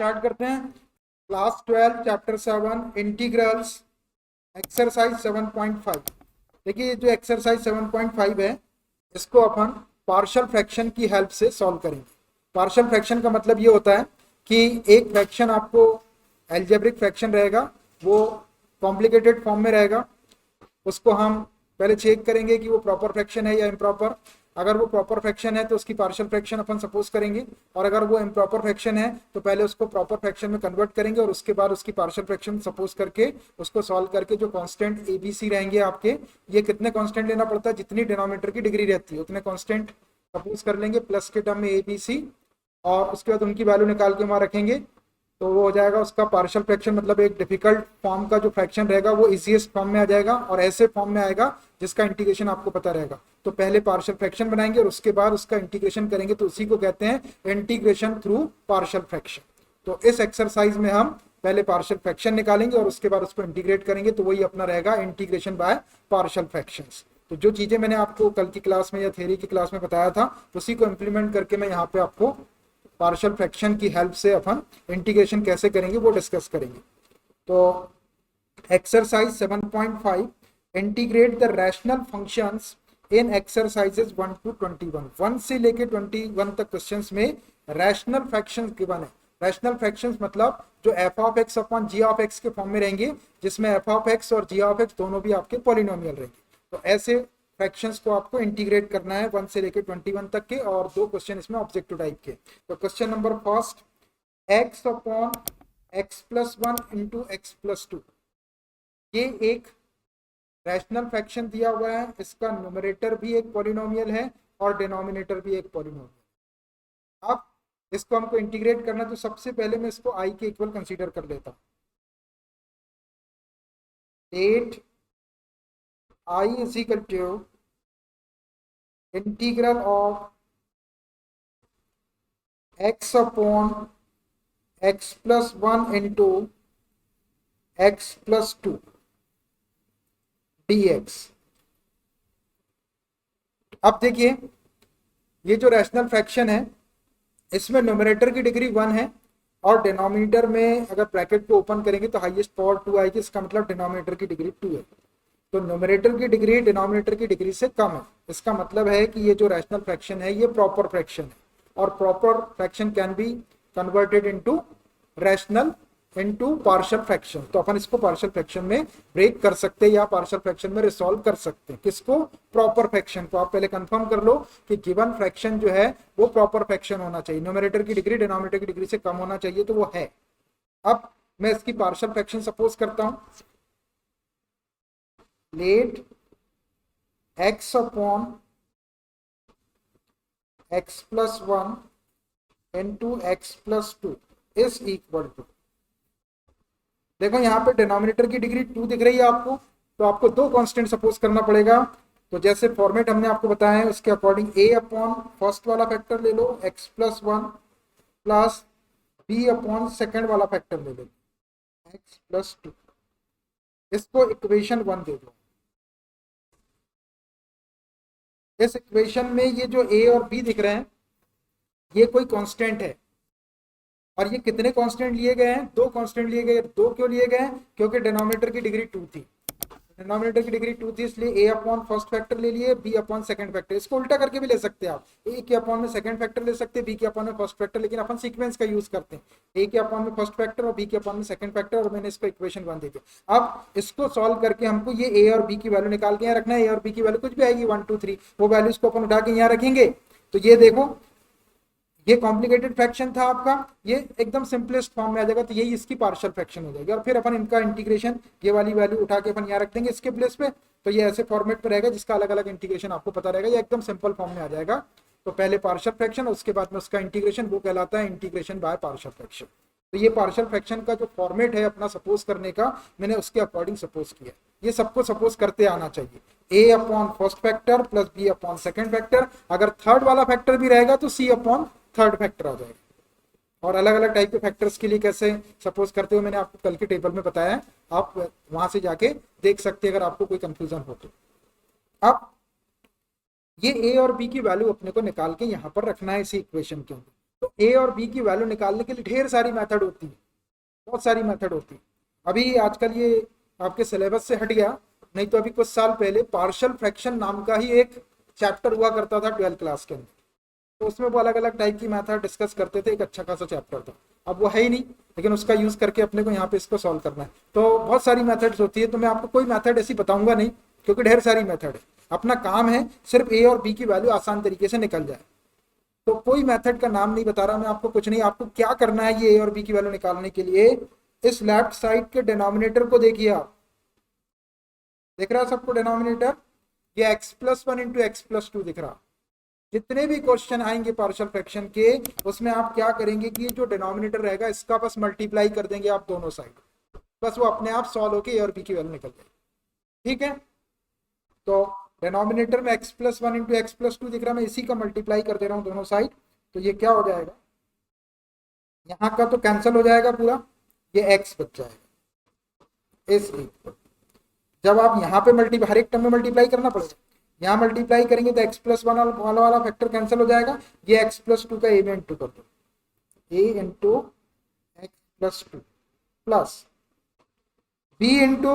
Start करते हैं। Class 12 chapter 7 integrals exercise 7.5। देखिए ये जो एक्सरसाइज 7.5 है इसको अपन पार्शियल फ्रैक्शन की हेल्प से सॉल्व करेंगे। पार्शियल फ्रैक्शन का मतलब ये होता है कि एक फ्रैक्शन आपको एल्जेब्रिक फ्रैक्शन रहेगा, वो कॉम्प्लिकेटेड फॉर्म में रहेगा, उसको हम पहले चेक करेंगे कि वो प्रॉपर फ्रैक्शन है या इम्प्रॉपर। अगर वो प्रॉपर फ्रैक्शन है तो उसकी पार्शियल फ्रैक्शन अपन सपोज करेंगे, और अगर वो इम्प्रॉपर फ्रैक्शन है तो पहले उसको प्रॉपर फ्रैक्शन में कन्वर्ट करेंगे और उसके बाद उसकी पार्शियल फ्रैक्शन सपोज करके उसको सॉल्व करके जो कांस्टेंट ABC रहेंगे आपके, ये कितने कांस्टेंट लेना पड़ता है, जितनी डिनोमिनेटर की डिग्री रहती है उतने कांस्टेंट सपोज कर लेंगे प्लस के टर्म में ABC, और उसके बाद उनकी वैल्यू निकाल के वहाँ रखेंगे तो वो हो जाएगा उसका पार्शियल फ्रैक्शन। मतलब एक डिफिकल्ट फॉर्म का जो फ्रैक्शन रहेगा वो इजीएस्ट फॉर्म में आ जाएगा और ऐसे फॉर्म में आएगा जिसका इंटीग्रेशन आपको पता रहेगा। तो पहले पार्शियल फ्रैक्शन बनाएंगे और उसके बाद उसका इंटीग्रेशन करेंगे, तो उसी को कहते हैं इंटीग्रेशन थ्रू पार्शियल फ्रैक्शन। तो इस एक्सरसाइज में हम पहले पार्शियल फ्रैक्शन निकालेंगे और उसके बाद उसको इंटीग्रेट करेंगे, तो वही अपना रहेगा इंटीग्रेशन बाय पार्शियल फ्रैक्शंस। तो जो चीजें मैंने आपको कल की क्लास में या थ्योरी की क्लास में बताया था उसी को इम्प्लीमेंट करके मैं यहाँ पे आपको पार्शियल फ्रैक्शन की हेल्प से अपन इंटीग्रेशन कैसे करेंगे वो डिस्कस करेंगे। तो exercise 7.5 integrate the rational functions in exercises 1 to 21। 1 से लेके 21 तक क्वेश्चंस में रैशनल फ्रैक्शंस गिवन है। रैशनल फ्रैक्शंस मतलब जो f of x upon g of x के फॉर्म में रहेंगे, जिसमें f ऑफ x और g ऑफ x दोनों भी आपके पॉलिनोमियल रहेंगे। तो ऐसे फ्रैक्शंस को आपको इंटीग्रेट करना है 1 से लेकर 21 तक के, और दो क्वेश्चन इसमें ऑब्जेक्टिव टाइप के। तो question number first, x upon x plus 1 into x plus 2, ये एक रैशनल फ्रैक्शन दिया हुआ है, इसका न्यूमरेटर भी एक पॉलिनोमियल है और डिनोमिनेटर भी एक पॉलिनोमियल। अब इसको हमको इंटीग्रेट करना, तो सबसे पहले मैं इसको i के इक्वल कंसीडर कर लेता हूँ। Let I is equal to integral of x upon x plus 1 into x plus 2 dx। अब देखिए ये जो रैशनल फ्रैक्शन है इसमें न्यूमरेटर की डिग्री 1 है और डिनोमिनेटर में अगर ब्रैकेट को ओपन करेंगे तो हाईएस्ट पावर 2 आएगी, इसका मतलब डिनोमिनेटर की डिग्री 2 है। तो न्यूमरेटर की डिग्री डिनोमिनेटर की डिग्री से कम है, इसका मतलब है कि ये जो रैशनल फ्रैक्शन है ये प्रॉपर फ्रैक्शन है, और proper fraction can be converted into rational into partial fraction. तो अपन इसको पार्शियल फ्रैक्शन में ब्रेक कर सकते हैं या पार्शियल फ्रैक्शन में रिसॉल्व कर सकते हैं। किसको? प्रॉपर फ्रैक्शन को। आप पहले कंफर्म कर लो कि गिवन फ्रैक्शन जो है वो प्रॉपर फ्रैक्शन होना चाहिए, न्यूमरेटर की डिग्री डिनोमिनेटर की डिग्री से कम होना चाहिए, तो वो है। अब मैं इसकी पार्शियल फ्रैक्शन सपोज करता हूं। Let x upon x plus 1 into x plus 2 is equal to, देखो यहाँ पे डिनोमिनेटर की डिग्री 2 दिख रही है आपको, तो आपको दो कांस्टेंट सपोज करना पड़ेगा। तो जैसे फॉर्मेट हमने आपको बताया है उसके अकॉर्डिंग a अपॉन फर्स्ट वाला फैक्टर ले लो x plus 1 plus b upon second वाला फैक्टर ले लो x प्लस 2, इसको इक्वेशन 1 दे दो। इस इक्वेशन में ये जो a और b दिख रहे हैं ये कोई कांस्टेंट है, और ये कितने कांस्टेंट लिए गए हैं? दो कांस्टेंट लिए गए। दो क्यों लिए गए हैं? क्योंकि डिनोमिनेटर की डिग्री 2 थी, डिनोमिनेटर की डिग्री 2 थी, इसलिए a अपॉन फर्स्ट फैक्टर ले लिए, b अपॉन सेकंड फैक्टर। इसको उल्टा करके भी ले सकते हैं आप, a के अपॉन में सेकंड फैक्टर ले सकते हैं, b के अपॉन में फर्स्ट फैक्टर, लेकिन अपन सीक्वेंस का यूज करते हैं, a के अपॉन में फर्स्ट फैक्टर और b के अपॉन में सेकंड फैक्टर, और मैंने इसको इक्वेशन 1 दे दिया। अब इसको सॉल्व करके हमको ये a और b की वैल्यू निकाल के यहाँ रखना है। a और b की वैल्यू कुछ भी आएगी 1 2 3, वो वैल्यूज को अपन उठा के यहाँ रखेंगे। तो ये देखो ये कॉम्प्लिकेटेड फ्रैक्शन था आपका, ये एकदम सिंपलेस्ट फॉर्म में आ जाएगा, तो यही इसकी पार्शियल फ्रैक्शन हो जाएगी। और फिर अपन इनका इंटीग्रेशन ये वाली वैल्यू उठा के अपन यहाँ रख देंगे इसके प्लेस पे, तो ये ऐसे फॉर्मेट पे रहेगा जिसका अलग अलग इंटीग्रेशन आपको पता रहेगा, ये एकदम सिंपल फॉर्म में आ जाएगा। तो पहले पार्शियल फ्रैक्शन, उसके बाद में उसका इंटीग्रेशन, वो कहलाता है इंटीग्रेशन बाय पार्शियल फ्रैक्शन। तो ये पार्शियल फ्रैक्शन का जो फॉर्मेट है अपना सपोज करने का, मैंने उसके अकॉर्डिंग सपोज किया। ये सबको सपोज करते आना चाहिए, a upon first factor plus b upon second factor, अगर थर्ड वाला फैक्टर भी रहेगा तो c अपॉन थर्ड फैक्टर आ जाएगा। और अलग अलग टाइप के फैक्टर्स के लिए कैसे सपोज करते हो मैंने आपको कल के टेबल में बताया है, आप वहां से जाके देख सकते हैं अगर आपको कोई कंफ्यूजन हो तो। अब ये a और b की वैल्यू अपने को निकाल के यहाँ पर रखना है इसी इक्वेशन के अंदर। तो तो ए और बी की वैल्यू निकालने के लिए ढेर सारी मेथड होती है, बहुत सारी मेथड होती है। अभी आजकल ये आपके सिलेबस से हट गया, नहीं तो अभी कुछ साल पहले पार्शियल फ्रैक्शन नाम का ही एक चैप्टर हुआ करता था 12th क्लास के अंदर, तो उसमें वो अलग अलग टाइप की मैथड डिस्कस करते थे, एक अच्छा खासा चैप्टर था। अब वो है ही नहीं, लेकिन उसका यूज करके अपने को यहाँ पे इसको सॉल्व करना है। तो बहुत सारी मेथड्स होती है, तो मैं आपको कोई मेथड ऐसी बताऊंगा नहीं, क्योंकि ढेर सारी मेथड है। अपना काम है सिर्फ ए और बी की वैल्यू आसान तरीके से निकल जाए। तो कोई मेथड का नाम नहीं बता रहा मैं आपको, कुछ नहीं, आपको क्या करना है ये ए और बी की वैल्यू निकालने के लिए, इस लेफ्ट साइड के डिनोमिनेटर को देखिए आप, दिख रहा है सबको डिनोमिनेटर, ये x plus one into x plus to दिख रहा। जितने भी क्वेश्चन आएंगे पार्शियल फ्रैक्शन के, उसमें आप क्या करेंगे कि जो डिनोमिनेटर रहेगा इसका बस मल्टीप्लाई कर देंगे आप दोनों साइड, बस वो अपने आप सॉल्व होके ए और बी की वैल्यू निकल जाएगी। ठीक है, तो डिनोमिनेटर में x plus one into x plus to दिख रहा है, मैं इसी का मल्टीप्लाई कर दे रहा हूँ दोनों साइड, तो ये क्या हो जाएगा, यहाँ का तो कैंसिल हो जाएगा पूरा, ये एक्स बच जाएगा इस इक्वल। जब आप यहाँ पे मल्टीप्लाई, हर एक टर्म में मल्टीप्लाई करना पड़ेगा, यहाँ मल्टीप्लाई करेंगे तो एक्स प्लस वन वाला फैक्टर कैंसिल हो जाएगा, ये एक्स प्लस टू का ए में इंटू कर दो, a into x plus two plus B into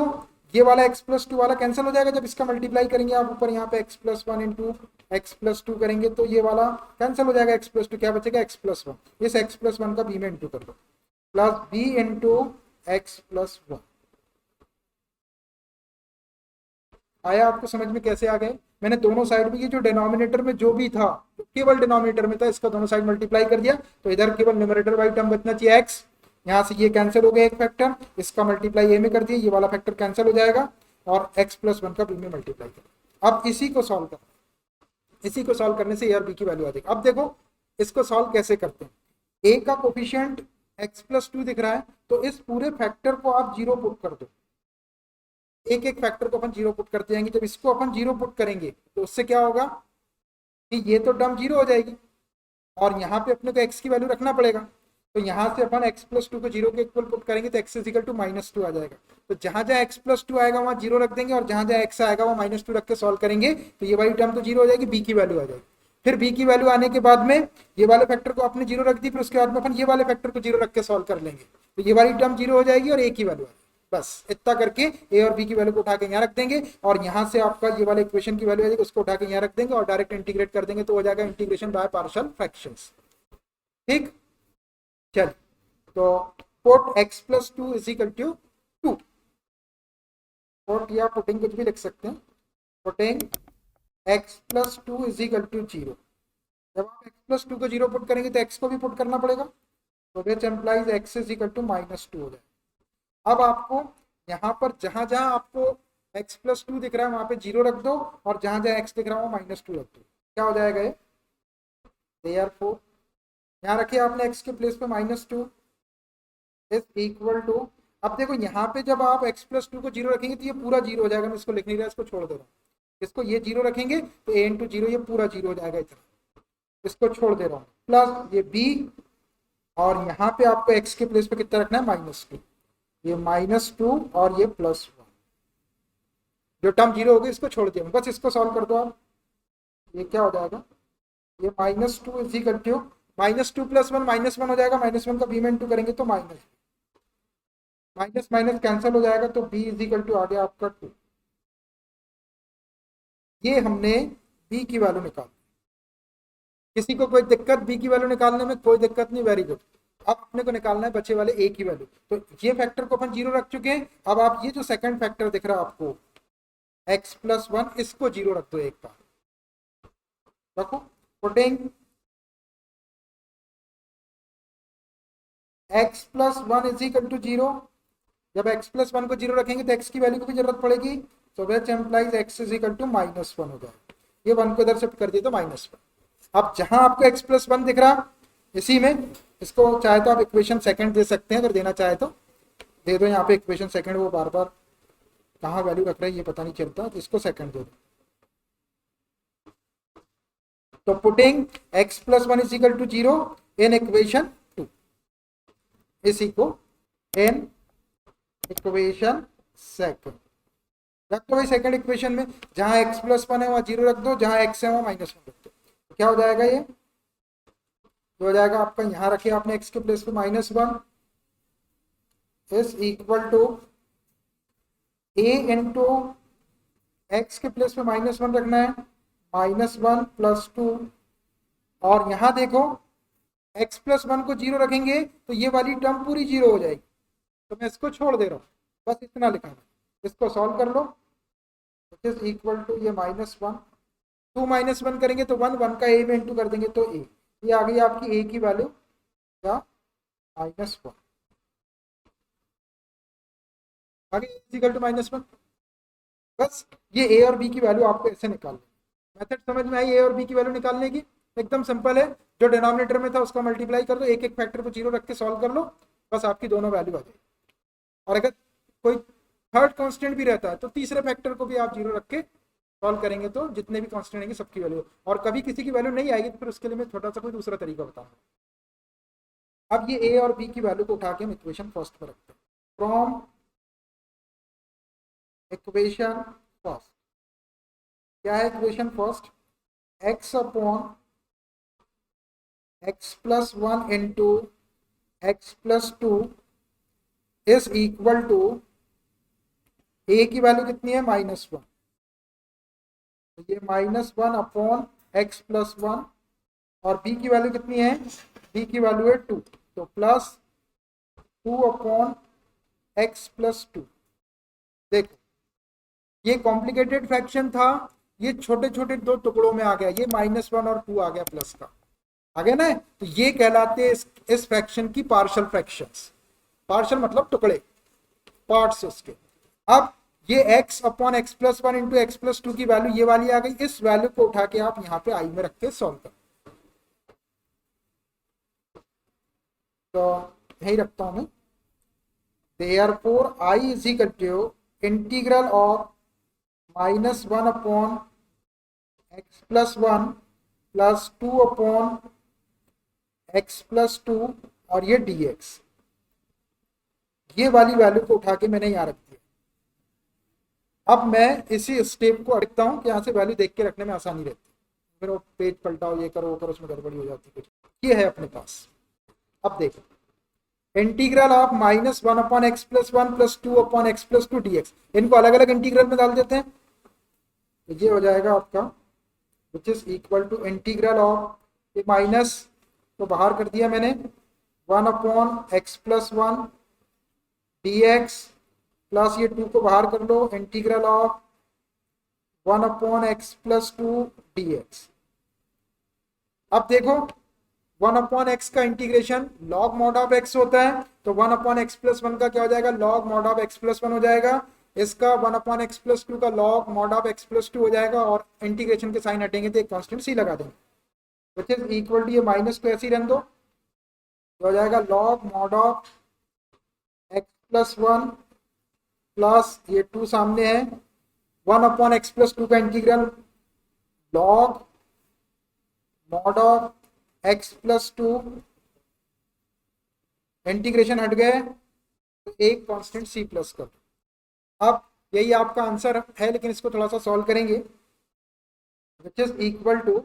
ये वाला एक्स प्लस टू वाला कैंसिल हो जाएगा, जब इसका मल्टीप्लाई करेंगे आप ऊपर यहाँ पे x plus one into x plus to करेंगे तो ये वाला कैंसिल हो जाएगा, एक्स प्लस टू क्या बचेगा एक्स प्लस वन, इस एक्स प्लस वन का बी में इंटू कर दो, plus B into x plus one. आया आपको समझ में कैसे आ गए? मैंने दोनों साइड में ये जो डिनोमिनेटर में जो भी था, केवल डिनोमिनेटर में था, इसका दोनों साइड मल्टीप्लाई कर दिया, तो इधर केवल न्यूमरेटर वाली टर्म बचना चाहिए एक्स, यहाँ से ये कैंसिल हो गया एक फैक्टर, इसका मल्टीप्लाई ए में कर दिया, ये वाला फैक्टर कैंसिल हो जाएगा और एक्स प्लस वन का बी में मल्टीप्लाई कर। अब इसी को सॉल्व कर, इसी को सॉल्व करने से ए और बी की वैल्यू आ जाएगी। अब देखो इसको सॉल्व कैसे करते हैं, ए का कोफिशिएंट एक्स प्लस टू दिख रहा है, तो इस पूरे फैक्टर को आप जीरो पुट कर दो, एक एक फैक्टर को अपन जीरो पुट करते जाएंगे। जब इसको अपन जीरो पुट करेंगे तो उससे क्या होगा कि ये तो टर्म जीरो हो जाएगी, और यहाँ पे अपने को x की वैल्यू रखना पड़ेगा, तो यहाँ से अपन x प्लस टू को जीरो के इक्वल पुट करेंगे तो x is equal to minus two आ जाएगा। तो जहां जहां x प्लस टू आएगा वहां जीरो रख देंगे, और जहां जहां x आएगा वहां माइनस टू रख के सॉल्व करेंगे, तो ये वाली टर्म तो जीरो हो जाएगी, b की वैल्यू आ जाएगी। फिर b की वैल्यू आने के बाद में ये वाले फैक्टर को आपने जीरो रख दी, फिर उसके बाद में अपन ये वाले फैक्टर को जीरो रख के सॉल्व कर लेंगे, तो ये वाली टर्म जीरो हो जाएगी और a की वैल्यू आएगी। बस इतना करके ए और बी की वैल्यू को उठा के यहाँ रख देंगे, और यहाँ से आपका ये वाला इक्वेशन की वैल्यू आएगी, उसको उठा के यहाँ रख देंगे और डायरेक्ट इंटीग्रेट कर देंगे, तो हो जाएगा इंटीग्रेशन बाय पार्शियल फ्रैक्शंस। ठीक, चल तो put x plus two is equal to two, put या पुटिंग कुछ भी लिख सकते हैं, putting x plus two is equal to zero. जब आप x प्लस टू को जीरो पुट करेंगे तो x को भी पुट करना पड़ेगा, तो which implies x is equal to minus two हो जाएगा। अब आपको यहाँ पर जहां जहां आपको x प्लस टू दिख रहा है वहां पे जीरो रख दो, और जहां जहां x दिख रहा है वहां माइनस टू रख दो, क्या हो जाएगा ये, देयरफॉर यहाँ रखिए आपने x के प्लेस पे minus two is equal to, अब देखो यहाँ पे जब आप x प्लस टू को जीरो रखेंगे तो ये पूरा जीरो हो जाएगा, मैं इसको लिख नहीं रहा, इसको छोड़ दे रहा हूँ, इसको ये जीरो रखेंगे तो a इंटू जीरो ये पूरा जीरो हो जाएगा इतना, इसको छोड़ दे रहा हूँ, प्लस ये b, और यहाँ पे आपको x के प्लेस पे कितना रखना है माइनस टू, ये माइनस टू और ये प्लस वन, जो टर्म जीरो होगी इसको छोड़ दिया, बस इसको सॉल्व कर दो आप, ये क्या हो जाएगा, ये minus two is equal to minus two plus one minus one हो जाएगा, माइनस वन का बी में इंटू करेंगे तो माइनस माइनस माइनस कैंसिल हो जाएगा, तो बी इज इक्वल टू आ गया आपका टू। ये हमने बी की वैल्यू निकाल, किसी को कोई दिक्कत बी की वैल्यू निकालने में? कोई दिक्कत नहीं, वेरी गुड। अब अपने को निकालना है बचे वाले ए की वैल्यू, तो ये फैक्टर को अपन जीरो रख चुके हैं। अब आप ये जो सेकंड फैक्टर दिख रहा है आपको x प्लस वन, इसको जीरो रख दो एक बार, रखो, putting x plus one is equal to zero. जब x प्लस वन को जीरो रखेंगे तो x की वैल्यू को भी जरूरत पड़ेगी, तो which implies x is equal to minus one हो जाएगा, ये वन को इधर शिफ्ट कर दिया तो माइनस वन। अब जहां आपको x प्लस वन दिख रहा इसी में, इसको चाहे तो आप इक्वेशन सेकंड दे सकते हैं, अगर देना चाहे तो दे दो, यहाँ पे इक्वेशन सेकंड, वो बार बार कहाँ वैल्यू रख रहा है ये पता नहीं चलता, तो इसको सेकंड दे दो। तो putting x plus one is equal to zero in equation two, इसी को इन इक्वेशन सेकंड रख दो भाई। सेकंड इक्वेशन में जहां x प्लस वन है वहां जीरो रख दो, जहां x है वहां माइनस वन रख दो, क्या हो जाएगा ये तो हो जाएगा आपका, यहाँ रखे आपने x के प्लेस पे -1 is equal to a into X के प्लेस पे -1 रखना है, -1 + 2, और यहाँ देखो x + 1 को 0 रखेंगे तो ये वाली टर्म पूरी 0 हो जाएगी, तो मैं इसको छोड़ दे रहा हूँ, बस इतना लिखा है। इसको सॉल्व कर लो, इज इक्वल टू ये -1, 2 -1 करेंगे तो 1, 1 का a में इंटू कर देंगे तो a, ये आ गई आपकी a की वैल्यू क्या, -1 आ गई इक्वल टू -1। बस ये a और b की वैल्यू आपको ऐसे निकालनी, मेथड समझ में आई? a और b की वैल्यू निकालने की एकदम सिंपल है, जो डिनोमिनेटर में था उसका मल्टीप्लाई कर दो, एक एक फैक्टर को 0 रख के सॉल्व कर लो, बस आपकी दोनों वैल्यू आ जाएगी। और अगर कोई थर्ड कांस्टेंट भी रहता है तो तीसरे फैक्टर को भी आप 0 रख के सॉल्व करेंगे तो जितने भी कांस्टेंट आएंगे सबकी वैल्यू, और कभी किसी की वैल्यू नहीं आएगी तो फिर उसके लिए मैं छोटा सा कोई दूसरा तरीका बताऊंगा। अब ये a और b की वैल्यू को उठा के हम इक्वेशन फर्स्ट पर रखते हैं। फ्रॉम इक्वेशन फर्स्ट, क्या है equation first, x upon x + 1 into x + 2 is equal to a की वैल्यू कितनी है, -1, तो ये -1 अपॉन x + 1, और b की वैल्यू कितनी है, b की वैल्यू है 2, तो +2 अपॉन x + 2। देखो ये कॉम्प्लिकेटेड फ्रैक्शन था, ये छोटे छोटे दो टुकड़ों में आ गया, ये -1 और 2 आ गया प्लस का, आ गया ना, तो ये कहलाते हैं इस फ्रैक्शन की पार्शियल फ्रैक्शंस। पार्शियल मतलब टुकड़े, पार्ट्स उसके। अब ये x upon x + 1 into x + 2 की वैल्यू ये वाली आ गई, इस वैल्यू को उठा के आप यहाँ पे i में रख के सॉल्व कर, तो यही रखता हूं मैं, therefore i is equal to integral of -1 upon x + 1 + 2 upon x + 2 और ये dx, ये वाली वैल्यू को उठा के मैंने यहाँ रख दिया। अब मैं इसी स्टेप को अटकता हूँ कि यहाँ से वैल्यू देख के रखने में आसानी रहती है, फिर वो पेज पलटाओ, ये करो वो करो, उसमें गड़बड़ी हो जाती है। ये है अपने पास। अब देखो integral of -1 upon x + 1 + 2 upon x + 2 dx, इनको अलग अलग इंटीग्रल में डाल देते हैं, तो ये हो जाएगा आपका which is equal to integral of, ये माइनस तो बाहर कर दिया मैंने, 1 अपॉन x + 1 dx प्लस ये 2 को बाहर कर लो, integral of 1 upon x + 2 dx। अब देखो 1 अपॉन x का integration log mod of x होता है, तो 1 अपॉन x + 1 का क्या हो जाएगा, log mod ऑफ x + 1 हो जाएगा, इसका 1 अपॉन x + 2 का log mod ऑफ x + 2 हो जाएगा, और इंटीग्रेशन के साइन हटेंगे तो एक कांस्टेंट c लगा देंगे, विच इज इक्वल टू, ये माइनस को ऐसे ही रहने दो, तो हो जाएगा log mod of x + 1 plus ये 2 सामने है, 1 अपॉन x + 2 का integral log mod of x + 2, integration हट गए तो एक कांस्टेंट c प्लस कर। अब यही आपका आंसर है, लेकिन इसको थोड़ा सा सॉल्व करेंगे, विच इज इक्वल टू,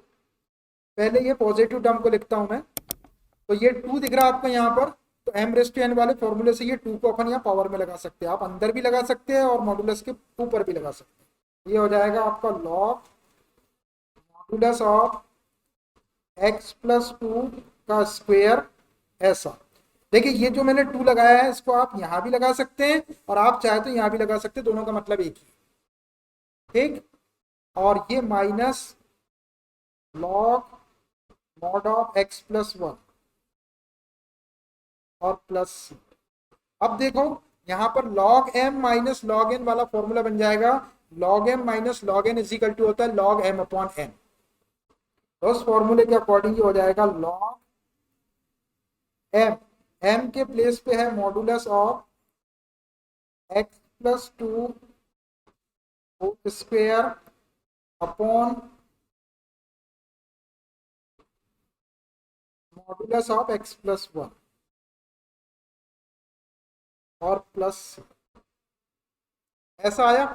पहले ये पॉजिटिव टर्म को लिखता हूं मैं, तो ये 2 दिख रहा है आपको यहाँ पर, तो m⁻n वाले फॉर्मूले से ये 2 को अपन यहाँ पावर में लगा सकते हैं, आप अंदर भी लगा सकते हैं और मॉडुलस के ऊपर भी लगा सकते हैं। ये हो जाएगा आपका log मॉडुलस ऑफ x + 2 का स्क्वायर, ऐसा। देखिए ये जो मैंने 2 लगाया है इसको आप यहाँ भी लगा सकते हैं, और आप चाहे तो यहाँ भी लगा सकते हैं, दोनों का मतलब एक ही, ठीक। और ये minus log mod of x + 1 और प्लस, अब देखो यहाँ पर log m minus log n वाला फॉर्मूला बन जाएगा, log m minus log n is equal to होता है log m अपॉन n, तो उस फॉर्मूले के अकॉर्डिंग हो जाएगा log m, m के प्लेस पे है modulus of x + 2 whole square upon modulus of x + 1 और प्लस, ऐसा आया,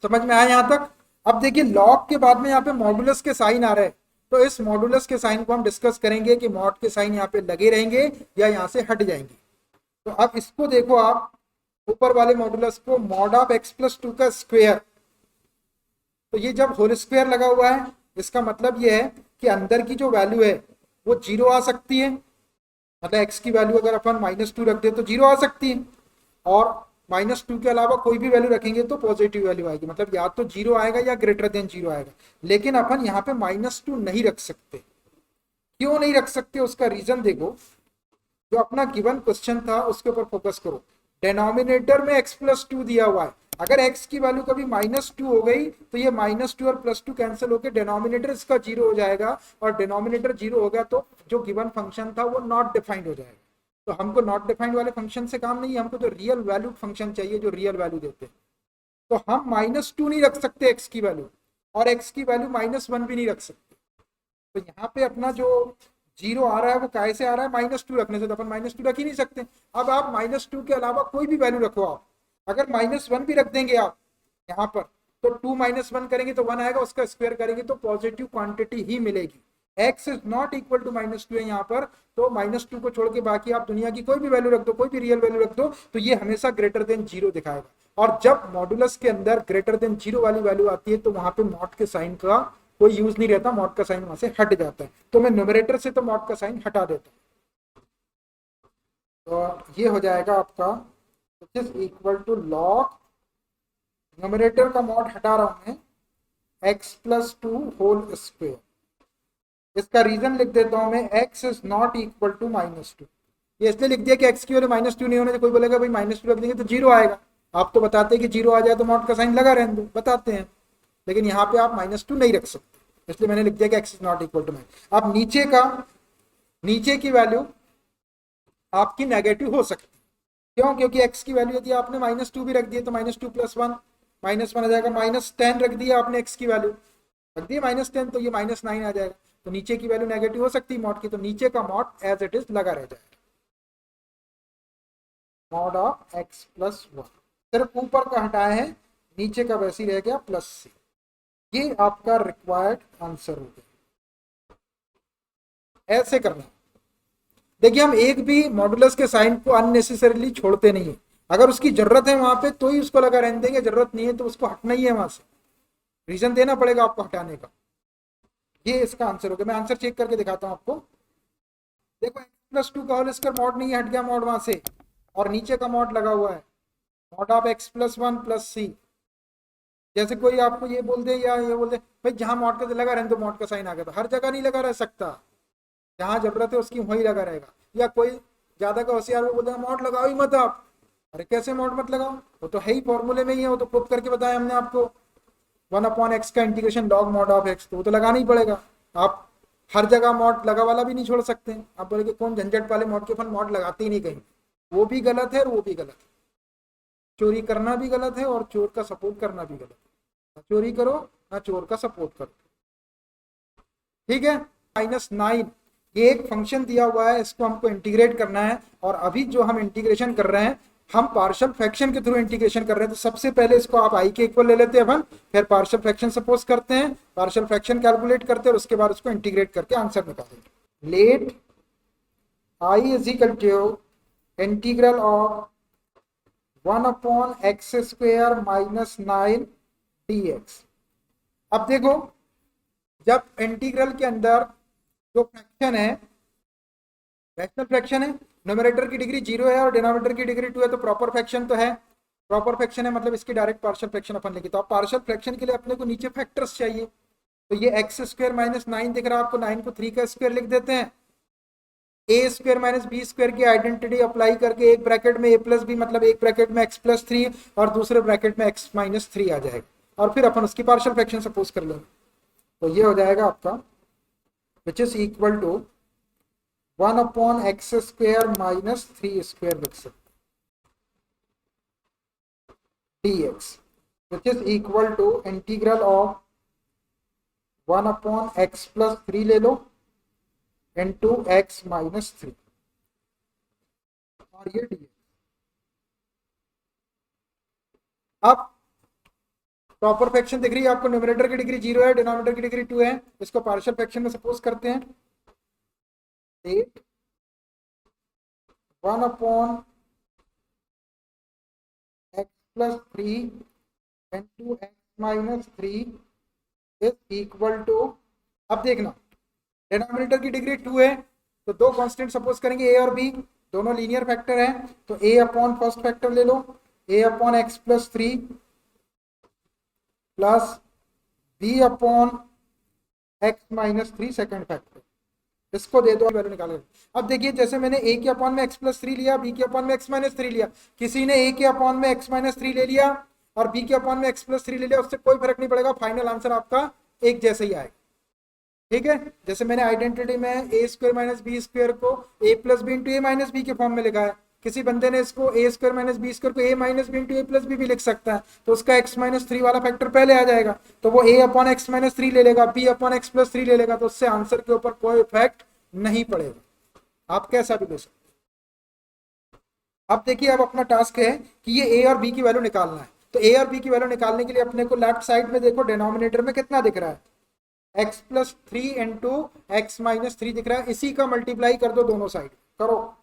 समझ में आया यहां तक। अब देखिए log के बाद में यहाँ पे मॉडुलस के साइन आ रहे हैं, तो इस मॉडुलस के साइन को हम डिस्कस करेंगे कि मॉड के साइन यहाँ पे लगे रहेंगे या यहाँ से हट जाएंगे। तो अब इसको देखो आप, ऊपर वाले मॉडुलस को मॉड ऑफ x प्लस 2 का स्क्वायर, तो ये जब होल स्क्वायर लगा हुआ है इसका मतलब ये है कि अंदर की जो वैल्यू है वो जीरो आ सकती है, मतलब x की वैल्यू अगर अपन -2 रख दे तो जीरो आ सकती है, और -2 के अलावा कोई भी वैल्यू रखेंगे तो पॉजिटिव वैल्यू आएगी, मतलब या तो जीरो आएगा या ग्रेटर देन जीरो आएगा। लेकिन अपन यहाँ पे -2 नहीं रख सकते। क्यों नहीं रख सकते उसका रीजन देखो, जो अपना गिवन क्वेश्चन था उसके ऊपर फोकस करो। डिनोमिनेटर में x प्लस 2 दिया हुआ है, अगर x की वैल्यू कभी -2 हो गई तो ये -2 और +2 कैंसिल होकर डिनोमिनेटर इसका जीरो हो जाएगा, और डिनोमिनेटर जीरो हो गया तो जो गिवन फंक्शन था वो नॉट डिफाइंड हो जाएगा। तो हमको नॉट डिफाइंड वाले फंक्शन से काम नहीं है, हमको तो रियल वैल्यू फंक्शन चाहिए जो रियल वैल्यू देते हैं। तो हम -2 नहीं रख सकते x की वैल्यू, और x की वैल्यू -1 भी नहीं रख सकते। तो यहाँ पे अपना जो जीरो आ रहा है वो काय से आ रहा है, -2 रखने से, तो अपन -2 रख ही नहीं सकते। अब आप -2 के अलावा कोई भी वैल्यू रखो, आप अगर -1 भी रख देंगे आप यहाँ पर, तो 2 -1 करेंगे तो 1 आएगा, उसका स्क्वायर करेंगे तो पॉजिटिव क्वांटिटी ही मिलेगी। x is not equal to -2 है यहाँ पर, तो -2 को छोड़ के बाकी आप दुनिया की कोई भी वैल्यू रख दो, कोई भी रियल वैल्यू रख दो, तो ये हमेशा ग्रेटर देन जीरो दिखाएगा। और जब मॉडुलस के अंदर ग्रेटर देन जीरो वाली वैल्यू आती है तो वहां पे मॉड के साइन का कोई यूज नहीं रहता, मॉड का साइन वहां से हट जाता है। तो मैं न्यूमरेटर से तो मॉड का साइन हटा देता हूँ, तो ये हो जाएगा आपका which is equal to log, numerator का मॉड हटा रहा हूं मैं, x प्लस 2 होल स्क्वायर। इसका रीजन लिख देता हूं मैं, x is not equal to -2। ये इसलिए लिख दिया कि x की वैल्यू -2 नहीं होने, कोई बोलेगा भाई -2 रख देंगे तो जीरो आएगा, आप तो बताते हैं कि जीरो आ जाए तो मॉड का साइन लगा रहने दो, बताते हैं, लेकिन यहाँ पे आप -2 नहीं रख सकते, इसलिए मैंने लिख दिया कि x is not equal to -। अब नीचे की वैल्यू आपकी नेगेटिव हो सकती है, क्यों? क्योंकि x की वैल्यू यदि आपने -2 भी रख दिए तो -2 + 1 -1 आ जाएगा, -10 रख दिया आपने x की वैल्यू, रख दिए -10 तो ये -9 आ जाएगा, तो नीचे की वैल्यू नेगेटिव हो सकती है मॉड की, तो नीचे का मॉड एज इट इज लगा रह जाएगा, मॉड ऑफ x प्लस 1। सिर्फ ऊपर का हटाए हैं, नीचे का वैसे ही रह गया +c। ये आपका रिक्वायर्ड आंसर हो गया। ऐसे करना, देखिए हम एक भी मॉडुलस के साइन को अननेसेसरीली छोड़ते नहीं है, अगर उसकी जरूरत है वहां पे तो ही उसको लगा रहने देंगे, जरूरत नहीं है तो उसको हटना ही है वहां से, रीजन देना पड़ेगा आपको हटाने का। ये इसका आंसर हो गया। मैं आंसर चेक करके दिखाता हूं आपको, देखो x प्लस 2 का होल स्क्वायर मॉड नहीं हट गया मॉड वहां से, और नीचे का मॉड लगा हुआ है, mod of x plus 1 plus c. जैसे कोई आपको ये बोल दे या ये बोल दे भाई जहां मॉड का लगा रहने तो मॉड का साइन आ गया, तो हर जगह नहीं लगा रह सकता, जहां जरूरत है उसकी वही लगा रहेगा। या कोई ज्यादा का होशियार वो बोलता है मॉड लगाओ ही मत आप, अरे कैसे मॉड मत लगाओ, वो तो है ही फॉर्मूले में ही है, वो तो प्रूफ करके बताया हमने आपको, 1/x का integration log mod of x, तो वो तो लगाना ही पड़ेगा। आप हर जगह मॉड लगा वाला भी नहीं छोड़ सकते। आप बोले कि कौन झंझट वाले मॉड के अपन मॉड लगाते ही नहीं कहीं, वो भी गलत है और वो भी गलत है। चोरी करना भी गलत है और चोर का सपोर्ट करना भी गलत है, ना चोरी करो ना चोर का सपोर्ट करो, ठीक है। -9 ये एक फंक्शन दिया हुआ है, इसको हमको इंटीग्रेट करना है, और अभी जो हम इंटीग्रेशन कर रहे हैं हम पार्शियल फ्रैक्शन के थ्रू इंटीग्रेशन कर रहे हैं। तो सबसे पहले इसको आप i के इक्वल ले लेते हैं अपन, फिर पार्शियल फ्रैक्शन सपोज करते हैं, पार्शियल फ्रैक्शन कैलकुलेट करते हैं और उसके बाद उसको इंटीग्रेट करके आंसर निकालेंगे। Let i is equal to integral of 1/x² - 9 dx। अब देखो जब इंटीग्रल के अंदर जो फ्रैक्शन है रैशनल फ्रैक्शन है, न्यूमरेटर की डिग्री 0 है और डिनोमिनेटर की डिग्री 2 है, तो प्रॉपर फ्रैक्शन तो है, प्रॉपर फ्रैक्शन है मतलब इसकी डायरेक्ट पार्शियल फ्रैक्शन अपन लेंगे। तो आप पार्शियल फ्रैक्शन के लिए अपने को नीचे फैक्टर्स चाहिए, तो ये x² - 9 दिख रहा है आपको, 9 को 3 का स्क्वायर लिख देते हैं, a² - b² की आइडेंटिटी अप्लाई करके एक ब्रैकेट में a प्लस बी मतलब एक ब्रैकेट में x प्लस 3 और दूसरे ब्रैकेट में x माइनस 3 आ जाएगा, और फिर अपन उसकी पार्शियल फ्रैक्शन सपोज कर लेंगे। तो ये हो जाएगा आपका which is equal to 1/x² minus 3² लिख सकते dx, which is equal to integral of 1/x plus 3 ले लो इंटू x माइनस 3 और ये dx। अब प्रॉपर फ्रैक्शन दिख रही है आपको, न्यूमरेटर की डिग्री 0 है, डिनोमिनेटर की डिग्री 2 है। इसको पार्शियल फ्रैक्शन में सपोज करते हैं 8 1 upon x plus 3 into x minus 3 is equal to, अब देखना डिनोमिनेटर की डिग्री 2 है तो दो कांस्टेंट सपोज करेंगे a और b, दोनों लीनियर फैक्टर है, तो a अपॉन फर्स्ट फैक्टर ले लो, a upon x plus 3 plus b upon x minus 3 second factor, इसको दे दो, वैल्यू निकालो। अब देखिए जैसे मैंने a के अपॉन में x प्लस 3 लिया, b के अपॉन में x माइनस 3 लिया, किसी ने a के अपॉन में x माइनस 3 ले लिया और b के अपॉन में x प्लस 3 ले लिया, उससे कोई फर्क नहीं पड़ेगा, फाइनल आंसर आपका एक जैसा ही आएगा। ठीक है, जैसे मैंने आइडेंटिटी में a square minus B square को a plus B into A minus B के फॉर्म में लिखा है, किसी बंदे ने इसको a square minus B square को a minus B into A plus B भी लिख सकता है, तो उसका x माइनस 3 वाला फैक्टर पहले आ जाएगा, तो वो a अपॉन एक्स माइनस 3 ले लेगा, b अपॉन एक्स प्लस 3 ले लेगा, तो उससे आंसर के ऊपर कोई इफेक्ट नहीं पड़ेगा, आप कैसा भी ले सकते। अब देखिए अब अपना टास्क है कि ये a और b की वैल्यू निकालना है, तो a और b की वैल्यू निकालने के लिए अपने को लेफ्ट साइड में देखो डिनोमिनेटर में कितना दिख रहा है, x plus 3 into x minus 3 दिख रहा है, इसी का मल्टीप्लाई कर दो दोनों साइड, करो,